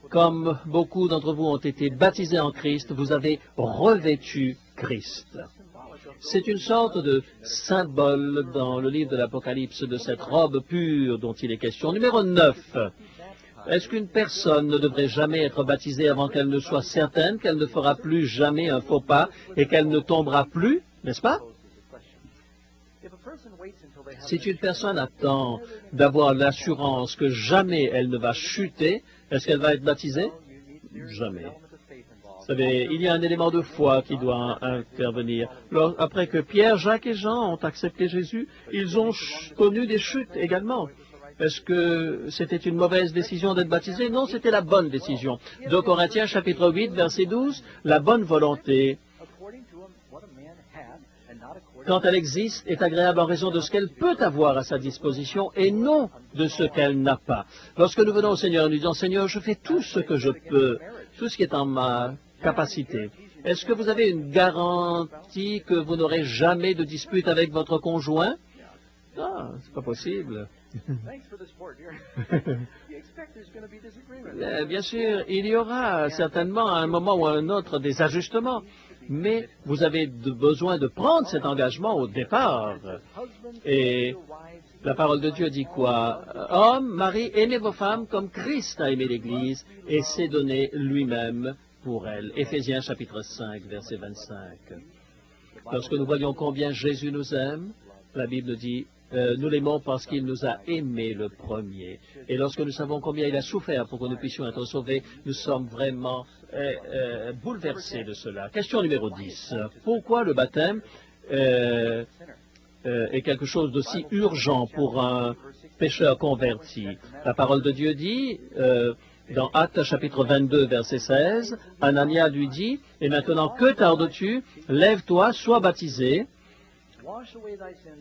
Comme beaucoup d'entre vous ont été baptisés en Christ, vous avez revêtu Christ. C'est une sorte de symbole dans le livre de l'Apocalypse de cette robe pure dont il est question. Numéro 9. Est-ce qu'une personne ne devrait jamais être baptisée avant qu'elle ne soit certaine qu'elle ne fera plus jamais un faux pas et qu'elle ne tombera plus, n'est-ce pas? Si une personne attend d'avoir l'assurance que jamais elle ne va chuter, est-ce qu'elle va être baptisée? Jamais. Vous savez, il y a un élément de foi qui doit intervenir. Après que Pierre, Jacques et Jean ont accepté Jésus, ils ont connu des chutes également. Est-ce que c'était une mauvaise décision d'être baptisé? Non, c'était la bonne décision. 2 Corinthiens chapitre 8, verset 12, la bonne volonté, quand elle existe, est agréable en raison de ce qu'elle peut avoir à sa disposition et non de ce qu'elle n'a pas. Lorsque nous venons au Seigneur et nous disons, Seigneur, je fais tout ce que je peux, tout ce qui est en ma capacité. Est-ce que vous avez une garantie que vous n'aurez jamais de dispute avec votre conjoint? Ah, c'est pas possible. Bien sûr, il y aura certainement à un moment ou à un autre des ajustements, mais vous avez besoin de prendre cet engagement au départ. Et la parole de Dieu dit quoi? Hommes, maris, aimez vos femmes comme Christ a aimé l'Église et s'est donné lui-même pour elle. Éphésiens chapitre 5, verset 25. Lorsque nous voyons combien Jésus nous aime, la Bible dit nous l'aimons parce qu'il nous a aimés le premier. Et lorsque nous savons combien il a souffert pour que nous puissions être sauvés, nous sommes vraiment bouleversés de cela. Question numéro 10. Pourquoi le baptême est quelque chose d'aussi urgent pour un pécheur converti? La parole de Dieu dit, dans Actes chapitre 22, verset 16, Anania lui dit, « Et maintenant, que tardes-tu? Lève-toi, sois baptisé,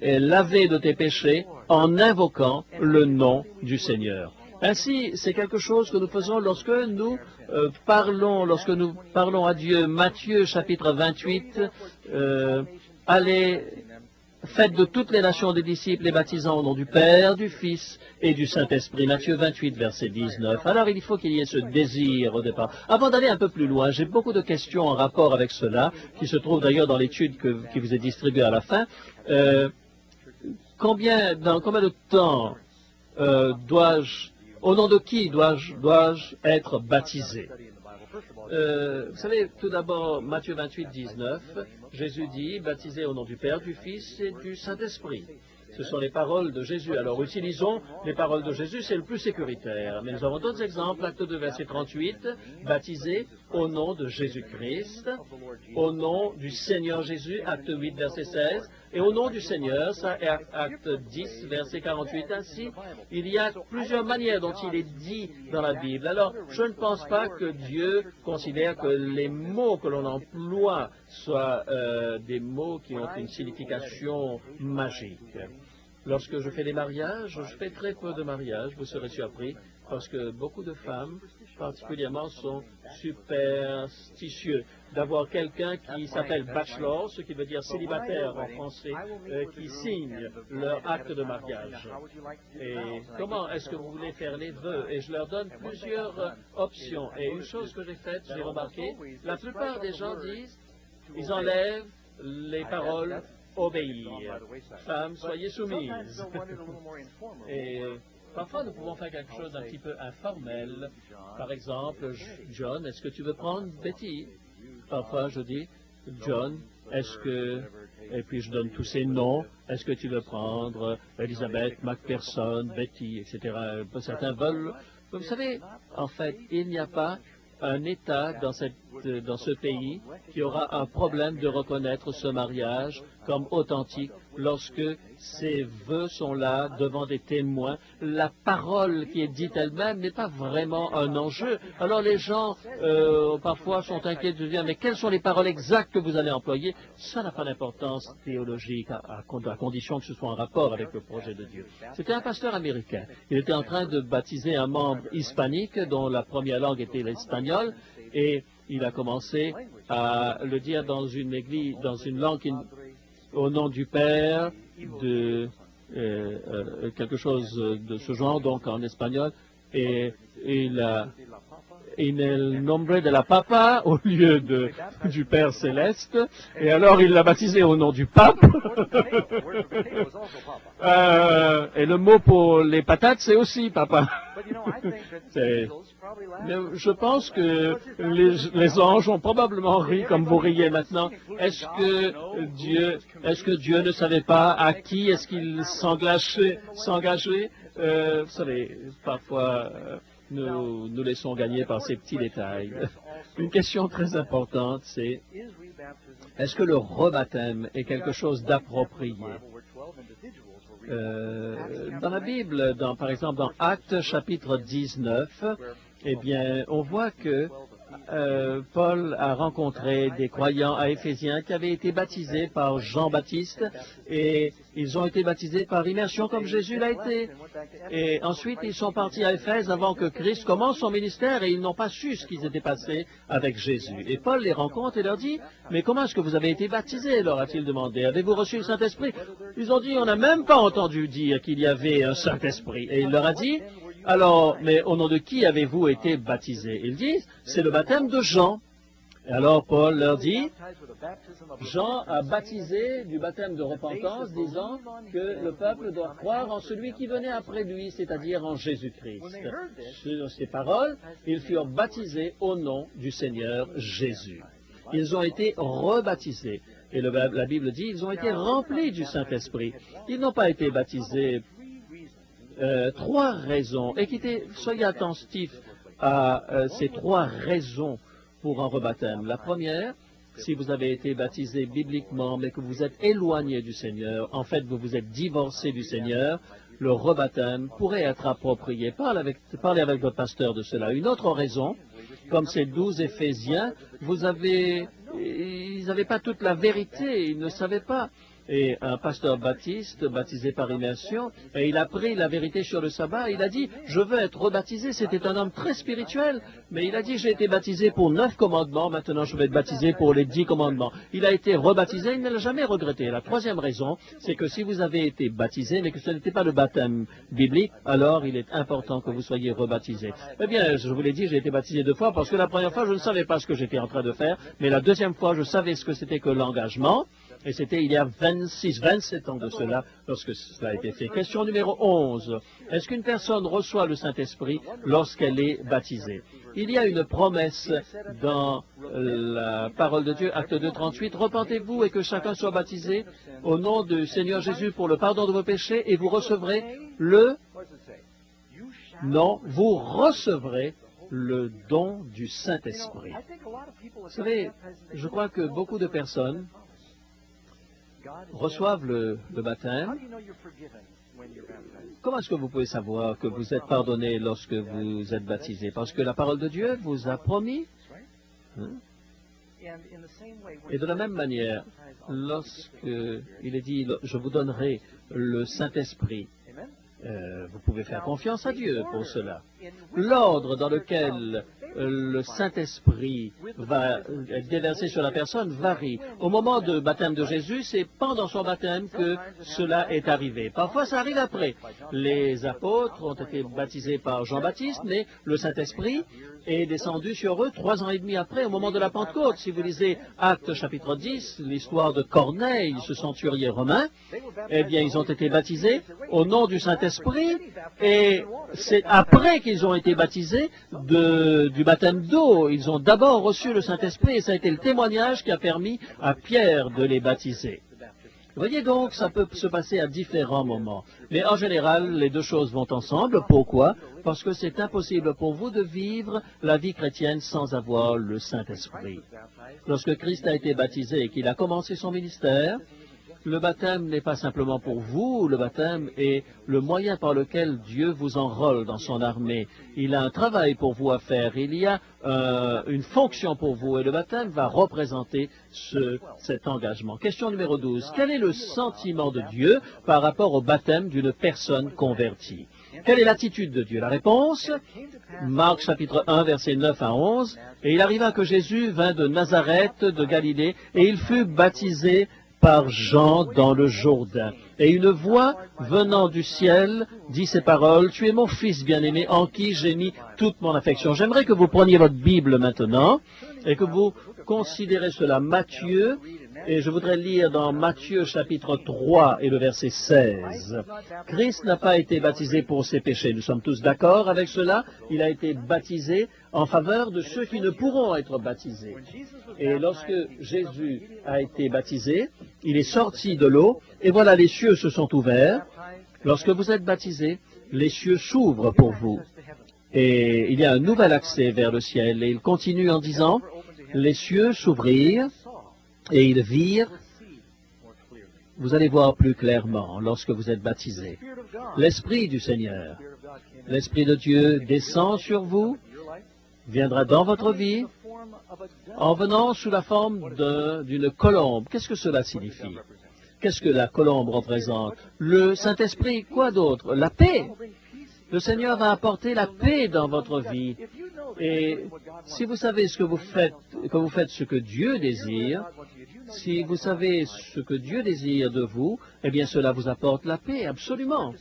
et lavé de tes péchés en invoquant le nom du Seigneur. » Ainsi, c'est quelque chose que nous faisons lorsque nous parlons à Dieu. Matthieu chapitre 28, allez, faites de toutes les nations des disciples les baptisant au nom du Père, du Fils et du Saint-Esprit. Matthieu 28, verset 19. Alors, il faut qu'il y ait ce désir au départ. Avant d'aller un peu plus loin, j'ai beaucoup de questions en rapport avec cela, qui se trouvent d'ailleurs dans l'étude qui vous est distribuée à la fin. Dans combien de temps au nom de qui dois-je être baptisé? Vous savez, tout d'abord, Matthieu 28, 19, Jésus dit, baptisé au nom du Père, du Fils et du Saint-Esprit. Ce sont les paroles de Jésus. Alors, utilisons les paroles de Jésus, c'est le plus sécuritaire. Mais nous avons d'autres exemples. Acte 2, verset 38, baptisé au nom de Jésus-Christ, au nom du Seigneur Jésus, acte 8, verset 16, et au nom du Seigneur, ça est acte 10, verset 48. Ainsi, il y a plusieurs manières dont il est dit dans la Bible. Alors, je ne pense pas que Dieu considère que les mots que l'on emploie soient des mots qui ont une signification magique. Lorsque je fais des mariages, je fais très peu de mariages, vous serez surpris, parce que beaucoup de femmes, particulièrement, sont superstitieux. D'avoir quelqu'un qui s'appelle bachelor, ce qui veut dire célibataire en français, qui signe leur acte de mariage. Et comment est-ce que vous voulez faire les vœux? Et je leur donne plusieurs options. Et une chose que j'ai faite, j'ai remarqué, la plupart des gens disent, ils enlèvent les paroles obéir. Femmes, soyez soumises. Et parfois, nous pouvons faire quelque chose d'un petit peu informel. Par exemple, John, est-ce que tu veux prendre Betty? Parfois, je dis, John, est-ce que... Et puis, je donne tous ces noms. Est-ce que tu veux prendre Elizabeth, McPherson, Betty, etc. Certains veulent... Vous savez, en fait, il n'y a pas un État dans ce pays qui aura un problème de reconnaître ce mariage comme authentique lorsque ces vœux sont là devant des témoins. La parole qui est dite elle-même n'est pas vraiment un enjeu. Alors les gens parfois sont inquiets de dire mais quelles sont les paroles exactes que vous allez employer? Ça n'a pas d'importance théologique à condition que ce soit en rapport avec le projet de Dieu. C'était un pasteur américain. Il était en train de baptiser un membre hispanique dont la première langue était l'espagnol et il a commencé à le dire dans une église, dans une langue au nom du Père, de quelque chose de ce genre, donc en espagnol, et il a in el nombre de la Papa au lieu du Père Céleste, et alors il l'a baptisé au nom du Pape. Et le mot pour les patates, c'est aussi Papa. Mais je pense que les anges ont probablement ri comme vous riez maintenant. Est-ce que Dieu ne savait pas à qui est-ce qu'il s'engageait? Vous savez, parfois nous laissons gagner par ces petits détails. Une question très importante, c'est est-ce que le rebaptême est quelque chose d'approprié? Dans la Bible, par exemple dans Actes chapitre 19, eh bien, on voit que Paul a rencontré des croyants à Éphésiens qui avaient été baptisés par Jean-Baptiste et ils ont été baptisés par immersion comme Jésus l'a été. Et ensuite, ils sont partis à Éphèse avant que Christ commence son ministère et ils n'ont pas su ce qu'ils étaient passés avec Jésus. Et Paul les rencontre et leur dit, mais comment est-ce que vous avez été baptisés? Leur a-t-il demandé. Avez-vous reçu le Saint-Esprit? Ils ont dit, on n'a même pas entendu dire qu'il y avait un Saint-Esprit. Et il leur a dit, alors, mais au nom de qui avez-vous été baptisés? Ils disent, c'est le baptême de Jean. Et alors Paul leur dit, Jean a baptisé du baptême de repentance, disant que le peuple doit croire en celui qui venait après lui, c'est-à-dire en Jésus-Christ. Sur ces paroles, ils furent baptisés au nom du Seigneur Jésus. Ils ont été rebaptisés. Et la Bible dit, ils ont été remplis du Saint-Esprit. Ils n'ont pas été baptisés. Trois raisons. Soyez attentifs à ces trois raisons pour un rebaptême. La première, si vous avez été baptisé bibliquement, mais que vous êtes éloigné du Seigneur, en fait, vous vous êtes divorcé du Seigneur, le rebaptême pourrait être approprié. Parlez avec votre pasteur de cela. Une autre raison, comme ces 12 Éphésiens, ils n'avaient pas toute la vérité, ils ne savaient pas. Et un pasteur baptiste, baptisé par immersion, et il a pris la vérité sur le sabbat, il a dit, je veux être rebaptisé. C'était un homme très spirituel, mais il a dit, j'ai été baptisé pour 9 commandements, maintenant je vais être baptisé pour les 10 commandements. Il a été rebaptisé, il ne l'a jamais regretté. La troisième raison, c'est que si vous avez été baptisé, mais que ce n'était pas le baptême biblique, alors il est important que vous soyez rebaptisé. Eh bien, je vous l'ai dit, j'ai été baptisé 2 fois, parce que la première fois, je ne savais pas ce que j'étais en train de faire, mais la deuxième fois, je savais ce que c'était que l'engagement. Et c'était il y a 27 ans de cela, lorsque cela a été fait. Question numéro 11. Est-ce qu'une personne reçoit le Saint-Esprit lorsqu'elle est baptisée? Il y a une promesse dans la parole de Dieu, Acte 2, 38. Repentez-vous et que chacun soit baptisé au nom du Seigneur Jésus pour le pardon de vos péchés et vous recevrez vous recevrez le don du Saint-Esprit. Vous savez, je crois que beaucoup de personnes reçoivent le baptême. Comment est-ce que vous pouvez savoir que vous êtes pardonné lorsque vous êtes baptisé? Parce que la parole de Dieu vous a promis. Et de la même manière, lorsqu'il est dit, je vous donnerai le Saint-Esprit, vous pouvez faire confiance à Dieu pour cela. L'ordre dans lequel le Saint-Esprit va être déversé sur la personne varie. Au moment du baptême de Jésus, c'est pendant son baptême que cela est arrivé. Parfois, ça arrive après. Les apôtres ont été baptisés par Jean-Baptiste, mais le Saint-Esprit est descendu sur eux 3 ans et demi après, au moment de la Pentecôte. Si vous lisez Actes chapitre 10, l'histoire de Corneille, ce centurier romain, eh bien, ils ont été baptisés au nom du Saint-Esprit, et c'est après qu'ils ont été baptisés du baptême d'eau. Ils ont d'abord reçu le Saint-Esprit, et ça a été le témoignage qui a permis à Pierre de les baptiser. Vous voyez donc, ça peut se passer à différents moments. Mais en général, les deux choses vont ensemble. Pourquoi? Parce que c'est impossible pour vous de vivre la vie chrétienne sans avoir le Saint-Esprit. Lorsque Christ a été baptisé et qu'il a commencé son ministère, le baptême n'est pas simplement pour vous, le baptême est le moyen par lequel Dieu vous enrôle dans son armée. Il a un travail pour vous à faire, il y a une fonction pour vous, et le baptême va représenter cet engagement. Question numéro 12. Quel est le sentiment de Dieu par rapport au baptême d'une personne convertie? Quelle est l'attitude de Dieu? La réponse, Marc chapitre 1, versets 9 à 11. Et il arriva que Jésus vint de Nazareth, de Galilée, et il fut baptisé par Jean dans le Jourdain. Et une voix venant du ciel dit ces paroles, « Tu es mon fils bien-aimé, en qui j'ai mis toute mon affection. » J'aimerais que vous preniez votre Bible maintenant et que vous considérez cela. Matthieu, et je voudrais lire dans Matthieu chapitre 3 et le verset 16. Christ n'a pas été baptisé pour ses péchés. Nous sommes tous d'accord avec cela. Il a été baptisé en faveur de ceux qui ne pourront être baptisés. Et lorsque Jésus a été baptisé, il est sorti de l'eau, et voilà, les cieux se sont ouverts. Lorsque vous êtes baptisé, les cieux s'ouvrent pour vous. Et il y a un nouvel accès vers le ciel. Et il continue en disant, les cieux s'ouvrirent, et ils virent, vous allez voir plus clairement lorsque vous êtes baptisé, l'Esprit du Seigneur, l'Esprit de Dieu descend sur vous, viendra dans votre vie, en venant sous la forme d'une colombe. Qu'est-ce que cela signifie? Qu'est-ce que la colombe représente? Le Saint-Esprit, quoi d'autre? La paix. Le Seigneur va apporter la paix dans votre vie. Et si vous savez ce que vous faites ce que Dieu désire, si vous savez ce que Dieu désire de vous, eh bien cela vous apporte la paix, absolument.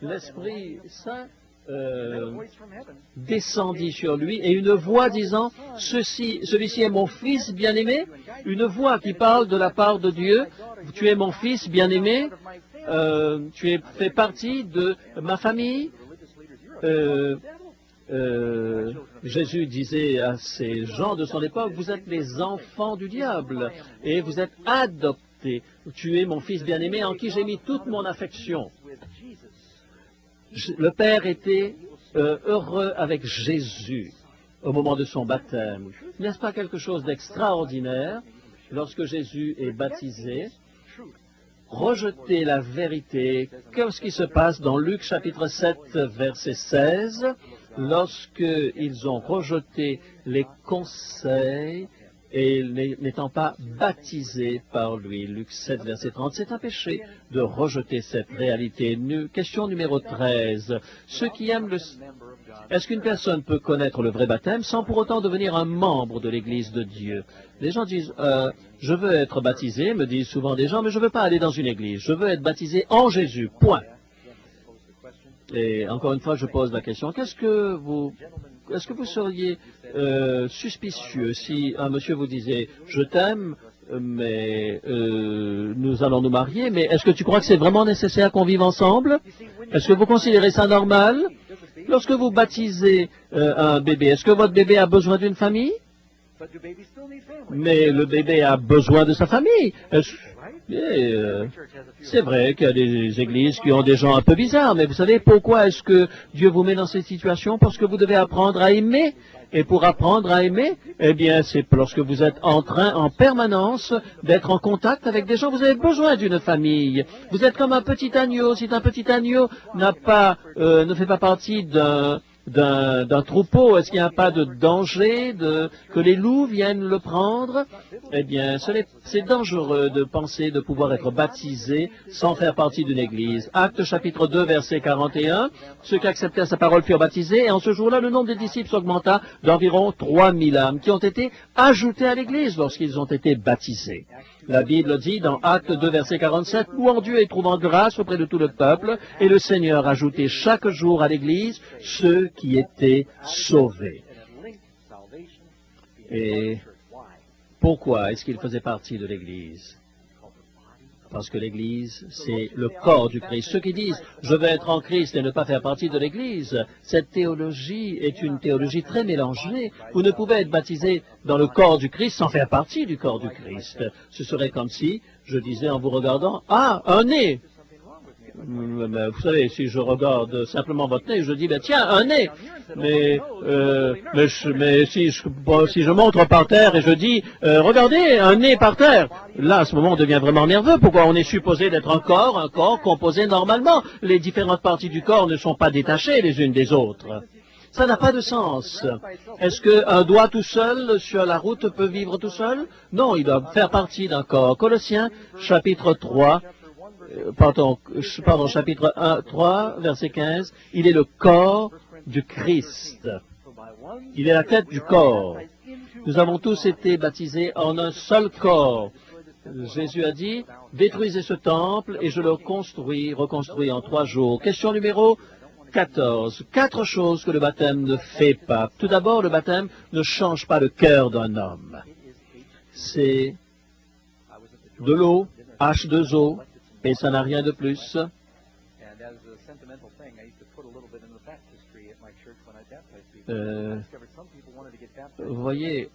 L'Esprit Saint descendit sur lui, et une voix disant, celui-ci est mon fils bien-aimé, une voix qui parle de la part de Dieu, tu es mon fils bien-aimé, tu fais partie de ma famille. Jésus disait à ces gens de son époque, vous êtes les enfants du diable et vous êtes adoptés. Tu es mon fils bien-aimé en qui j'ai mis toute mon affection. Le Père était heureux avec Jésus au moment de son baptême. N'est-ce pas quelque chose d'extraordinaire lorsque Jésus est baptisé? Rejeter la vérité. Qu'est-ce qui se passe dans Luc chapitre 7, verset 16, lorsqu'ils ont rejeté les conseils et n'étant pas baptisés par lui. Luc 7, verset 30, c'est un péché de rejeter cette réalité. Question numéro 13. Ceux qui aiment Est-ce qu'une personne peut connaître le vrai baptême sans pour autant devenir un membre de l'Église de Dieu? Les gens disent, je veux être baptisé, me disent souvent des gens, mais je ne veux pas aller dans une église. Je veux être baptisé en Jésus, point. Et encore une fois, je pose la question, est-ce que vous seriez suspicieux si un monsieur vous disait, je t'aime, mais nous allons nous marier, mais est-ce que tu crois que c'est vraiment nécessaire qu'on vive ensemble? Est-ce que vous considérez ça normal? Lorsque vous baptisez un bébé, est-ce que votre bébé a besoin d'une famille? Mais le bébé a besoin de sa famille. C'est vrai qu'il y a des églises qui ont des gens un peu bizarres, mais vous savez pourquoi est-ce que Dieu vous met dans cette situation? Parce que vous devez apprendre à aimer. Et pour apprendre à aimer, eh bien, c'est lorsque vous êtes en train, en permanence, d'être en contact avec des gens. Vous avez besoin d'une famille. Vous êtes comme un petit agneau. Si un petit agneau ne fait pas partie d'un troupeau, est-ce qu'il n'y a pas de danger que les loups viennent le prendre? Eh bien, c'est dangereux de penser de pouvoir être baptisé sans faire partie d'une église. Actes chapitre 2, verset 41, ceux qui acceptèrent sa parole furent baptisés, et en ce jour-là, le nombre des disciples s'augmenta d'environ 3000 âmes qui ont été ajoutées à l'église lorsqu'ils ont été baptisés. La Bible dit dans Actes 2, verset 47, « Louant Dieu et trouvant grâce auprès de tout le peuple, et le Seigneur ajoutait chaque jour à l'Église ceux qui étaient sauvés. » Et pourquoi est-ce qu'il faisait partie de l'Église? Parce que l'Église, c'est le corps du Christ. Ceux qui disent « je veux être en Christ et ne pas faire partie de l'Église », cette théologie est une théologie très mélangée. Vous ne pouvez être baptisé dans le corps du Christ sans faire partie du corps du Christ. Ce serait comme si je disais en vous regardant « ah, un nez !» Vous savez, si je regarde simplement votre nez, je dis, ben, tiens, un nez. Mais si je montre par terre et je dis, regardez, un nez par terre, là, à ce moment, on devient vraiment nerveux. Pourquoi? On est supposé d'être un corps composé normalement. Les différentes parties du corps ne sont pas détachées les unes des autres. Ça n'a pas de sens. Est-ce qu'un doigt tout seul sur la route peut vivre tout seul? Non, il doit faire partie d'un corps. Colossiens, chapitre 3, chapitre 1, 3, verset 15, il est le corps du Christ. Il est la tête du corps. Nous avons tous été baptisés en un seul corps. Jésus a dit, détruisez ce temple et je le reconstruis en 3 jours. Question numéro 14. 4 choses que le baptême ne fait pas. Tout d'abord, le baptême ne change pas le cœur d'un homme. C'est de l'eau, H2O, et ça n'a rien de plus. Vous voyez,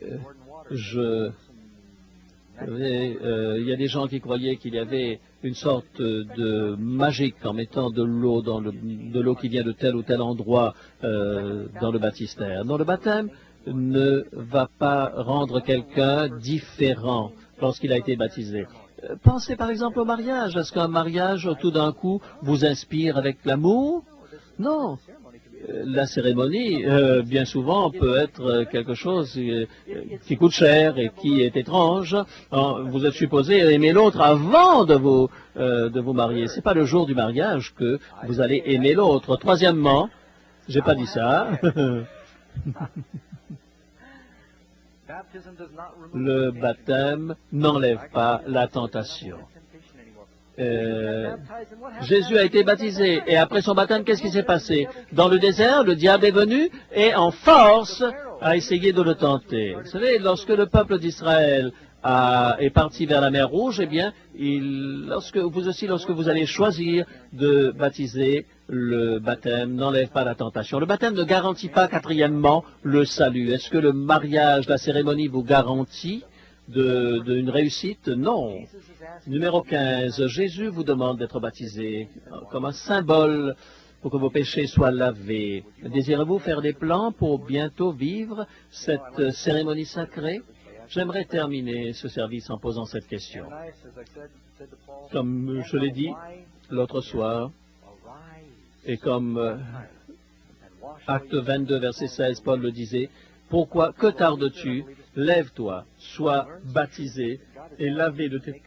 il y a des gens qui croyaient qu'il y avait une sorte de magique en mettant de l'eau de l'eau qui vient de tel ou tel endroit dans le baptistère. Non, le baptême ne va pas rendre quelqu'un différent lorsqu'il a été baptisé. Pensez par exemple au mariage. Est-ce qu'un mariage, tout d'un coup, vous inspire avec l'amour? Non. La cérémonie, bien souvent, peut être quelque chose qui coûte cher et qui est étrange. Vous êtes supposé aimer l'autre avant de vous marier. Ce n'est pas le jour du mariage que vous allez aimer l'autre. Troisièmement, j'ai pas dit ça. Le baptême n'enlève pas la tentation. Jésus a été baptisé et après son baptême, qu'est-ce qui s'est passé? Dans le désert, le diable est venu et en force a essayé de le tenter. Vous savez, lorsque le peuple d'Israël est parti vers la mer Rouge, eh bien, lorsque vous allez choisir de baptiser, le baptême n'enlève pas la tentation. Le baptême ne garantit pas, quatrièmement, le salut. Est-ce que le mariage, la cérémonie vous garantit d'une réussite? Non. Numéro 15, Jésus vous demande d'être baptisé comme un symbole pour que vos péchés soient lavés. Désirez-vous faire des plans pour bientôt vivre cette cérémonie sacrée? J'aimerais terminer ce service en posant cette question. Comme je l'ai dit l'autre soir, et comme Acte 22, verset 16, Paul le disait, « Pourquoi, que tardes-tu? Lève-toi, sois baptisé et lavé de tes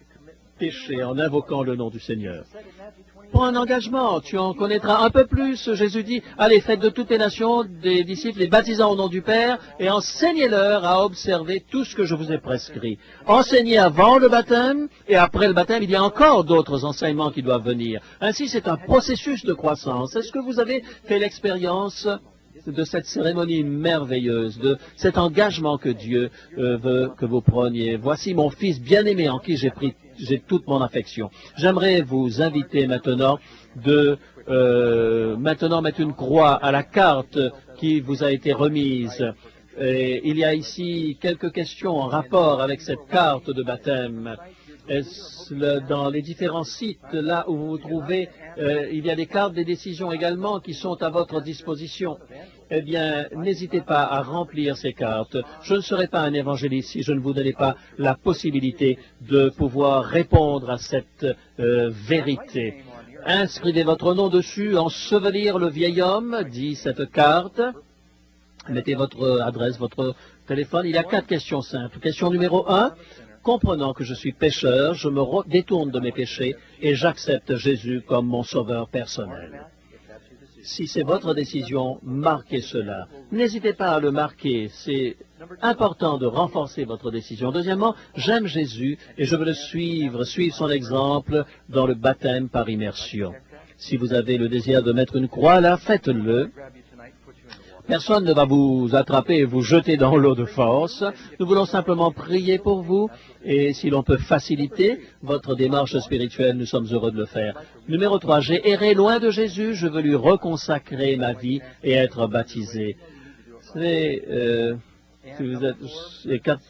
péchés en invoquant le nom du Seigneur. » Prends un engagement, tu en connaîtras un peu plus. Jésus dit, allez, faites de toutes les nations des disciples, les baptisant au nom du Père, et enseignez-leur à observer tout ce que je vous ai prescrit. Enseignez avant le baptême, et après le baptême, il y a encore d'autres enseignements qui doivent venir. Ainsi, c'est un processus de croissance. Est-ce que vous avez fait l'expérience de cette cérémonie merveilleuse, de cet engagement que Dieu veut que vous preniez? Voici mon fils bien-aimé en qui j'ai toute mon affection. J'aimerais vous inviter maintenant de mettre une croix à la carte qui vous a été remise. Et il y a ici quelques questions en rapport avec cette carte de baptême. Dans les différents sites, là où vous vous trouvez, il y a des cartes des décisions également qui sont à votre disposition. Eh bien, n'hésitez pas à remplir ces cartes. Je ne serai pas un évangéliste si je ne vous donnais pas la possibilité de pouvoir répondre à cette vérité. Inscrivez votre nom dessus, ensevelir le vieil homme, dit cette carte. Mettez votre adresse, votre téléphone. Il y a 4 questions simples. Question numéro 1. Comprenant que je suis pécheur, je me détourne de mes péchés et j'accepte Jésus comme mon sauveur personnel. Si c'est votre décision, marquez cela. N'hésitez pas à le marquer. C'est important de renforcer votre décision. Deuxièmement, j'aime Jésus et je veux le suivre son exemple dans le baptême par immersion. Si vous avez le désir de mettre une croix là, faites-le. Personne ne va vous attraper et vous jeter dans l'eau de force. Nous voulons simplement prier pour vous et si l'on peut faciliter votre démarche spirituelle, nous sommes heureux de le faire. Numéro 3, j'ai erré loin de Jésus, je veux lui reconsacrer ma vie et être baptisé.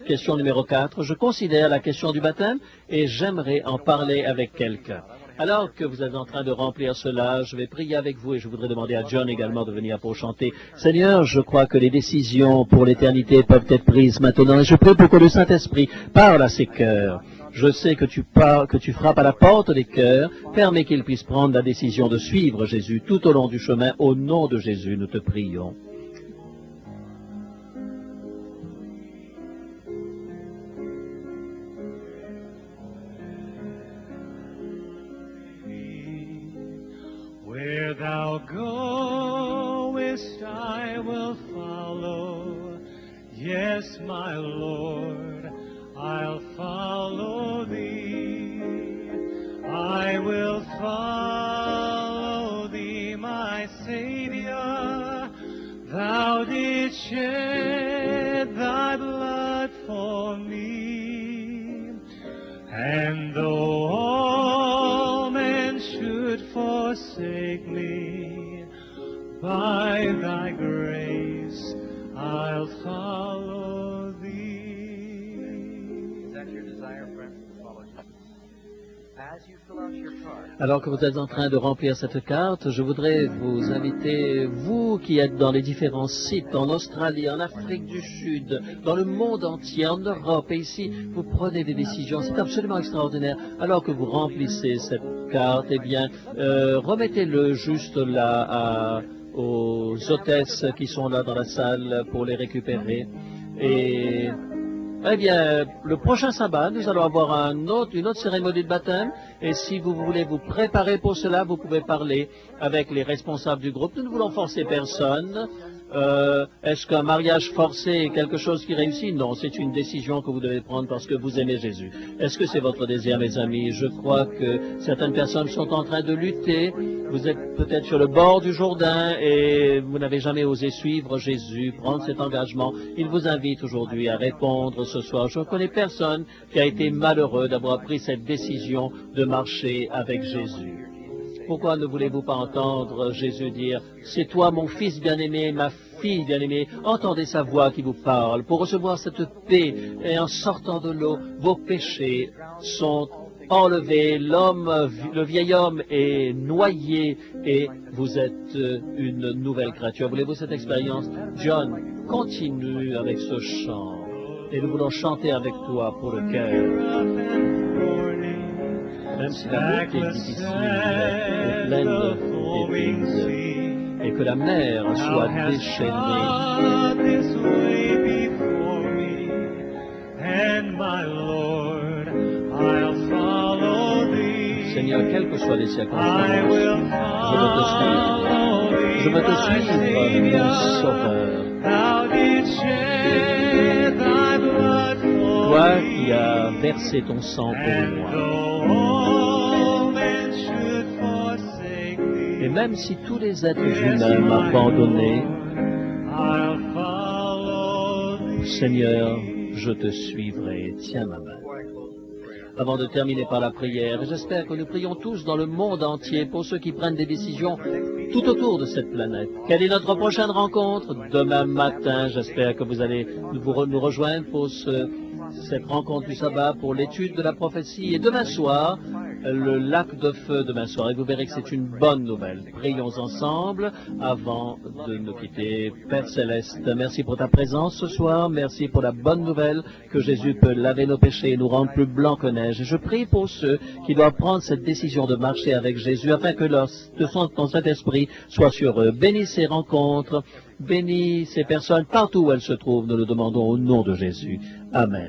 Question numéro 4, je considère la question du baptême et j'aimerais en parler avec quelqu'un. Alors que vous êtes en train de remplir cela, je vais prier avec vous et je voudrais demander à John également de venir pour chanter. Seigneur, je crois que les décisions pour l'éternité peuvent être prises maintenant et je prie pour que le Saint-Esprit parle à ces cœurs. Je sais que tu frappes à la porte des cœurs. Permets qu'ils puissent prendre la décision de suivre Jésus tout au long du chemin. Au nom de Jésus, nous te prions. Where thou goest, I will follow. Yes, my Lord, I'll follow thee. I will follow thee, my Savior. Thou didst shed thy blood for me. And though all men should forsake me, by thy grace I'll follow thee. Is that your desire, friend, to follow Jesus? As you fill out your card. Alors que vous êtes en train de remplir cette carte, je voudrais vous inviter, vous qui êtes dans les différents sites, en Australie, en Afrique du Sud, dans le monde entier, en Europe, et ici, vous prenez des décisions. C'est absolument extraordinaire. Alors que vous remplissez cette carte, eh bien, remettez-le juste là aux hôtesses qui sont là dans la salle pour les récupérer. Et eh bien, le prochain sabbat, nous allons avoir une autre cérémonie de baptême. Et si vous voulez vous préparer pour cela, vous pouvez parler avec les responsables du groupe. Nous ne voulons forcer personne. Est-ce qu'un mariage forcé est quelque chose qui réussit? Non, c'est une décision que vous devez prendre parce que vous aimez Jésus. Est-ce que c'est votre désir, mes amis? Je crois que certaines personnes sont en train de lutter. Vous êtes peut-être sur le bord du Jourdain et vous n'avez jamais osé suivre Jésus, prendre cet engagement. Il vous invite aujourd'hui à répondre ce soir. Je ne connais personne qui a été malheureux d'avoir pris cette décision de marcher avec Jésus. Pourquoi ne voulez-vous pas entendre Jésus dire « C'est toi mon fils bien-aimé, ma fille bien-aimée, entendez sa voix qui vous parle. Pour recevoir cette paix et en sortant de l'eau, vos péchés sont enlevés, le vieil homme est noyé et vous êtes une nouvelle créature. » Voulez-vous cette expérience? John, continue avec ce chant et nous voulons chanter avec toi pour le cœur. Même si la route est difficile et pleine d'épines, et que la mer soit déchaînée. Seigneur, quelles que soient les circonstances, je veux te suivre, mon Sauveur. Toi qui as versé ton sang pour moi. Et même si tous les êtres humains m'abandonnaient, Seigneur, je te suivrai. Tiens ma main. Avant de terminer par la prière, j'espère que nous prions tous dans le monde entier pour ceux qui prennent des décisions tout autour de cette planète. Quelle est notre prochaine rencontre? Demain matin, j'espère que vous allez nous rejoindre pour cette rencontre du sabbat, pour l'étude de la prophétie. Et demain soir, le lac de feu demain soir. Et vous verrez que c'est une bonne nouvelle. Prions ensemble avant de nous quitter. Père Céleste, merci pour ta présence ce soir. Merci pour la bonne nouvelle que Jésus peut laver nos péchés et nous rendre plus blancs que neige. Et je prie pour ceux qui doivent prendre cette décision de marcher avec Jésus afin que ton Saint-Esprit soit sur eux. Bénis ces rencontres. Bénis ces personnes partout où elles se trouvent. Nous le demandons au nom de Jésus. Amen.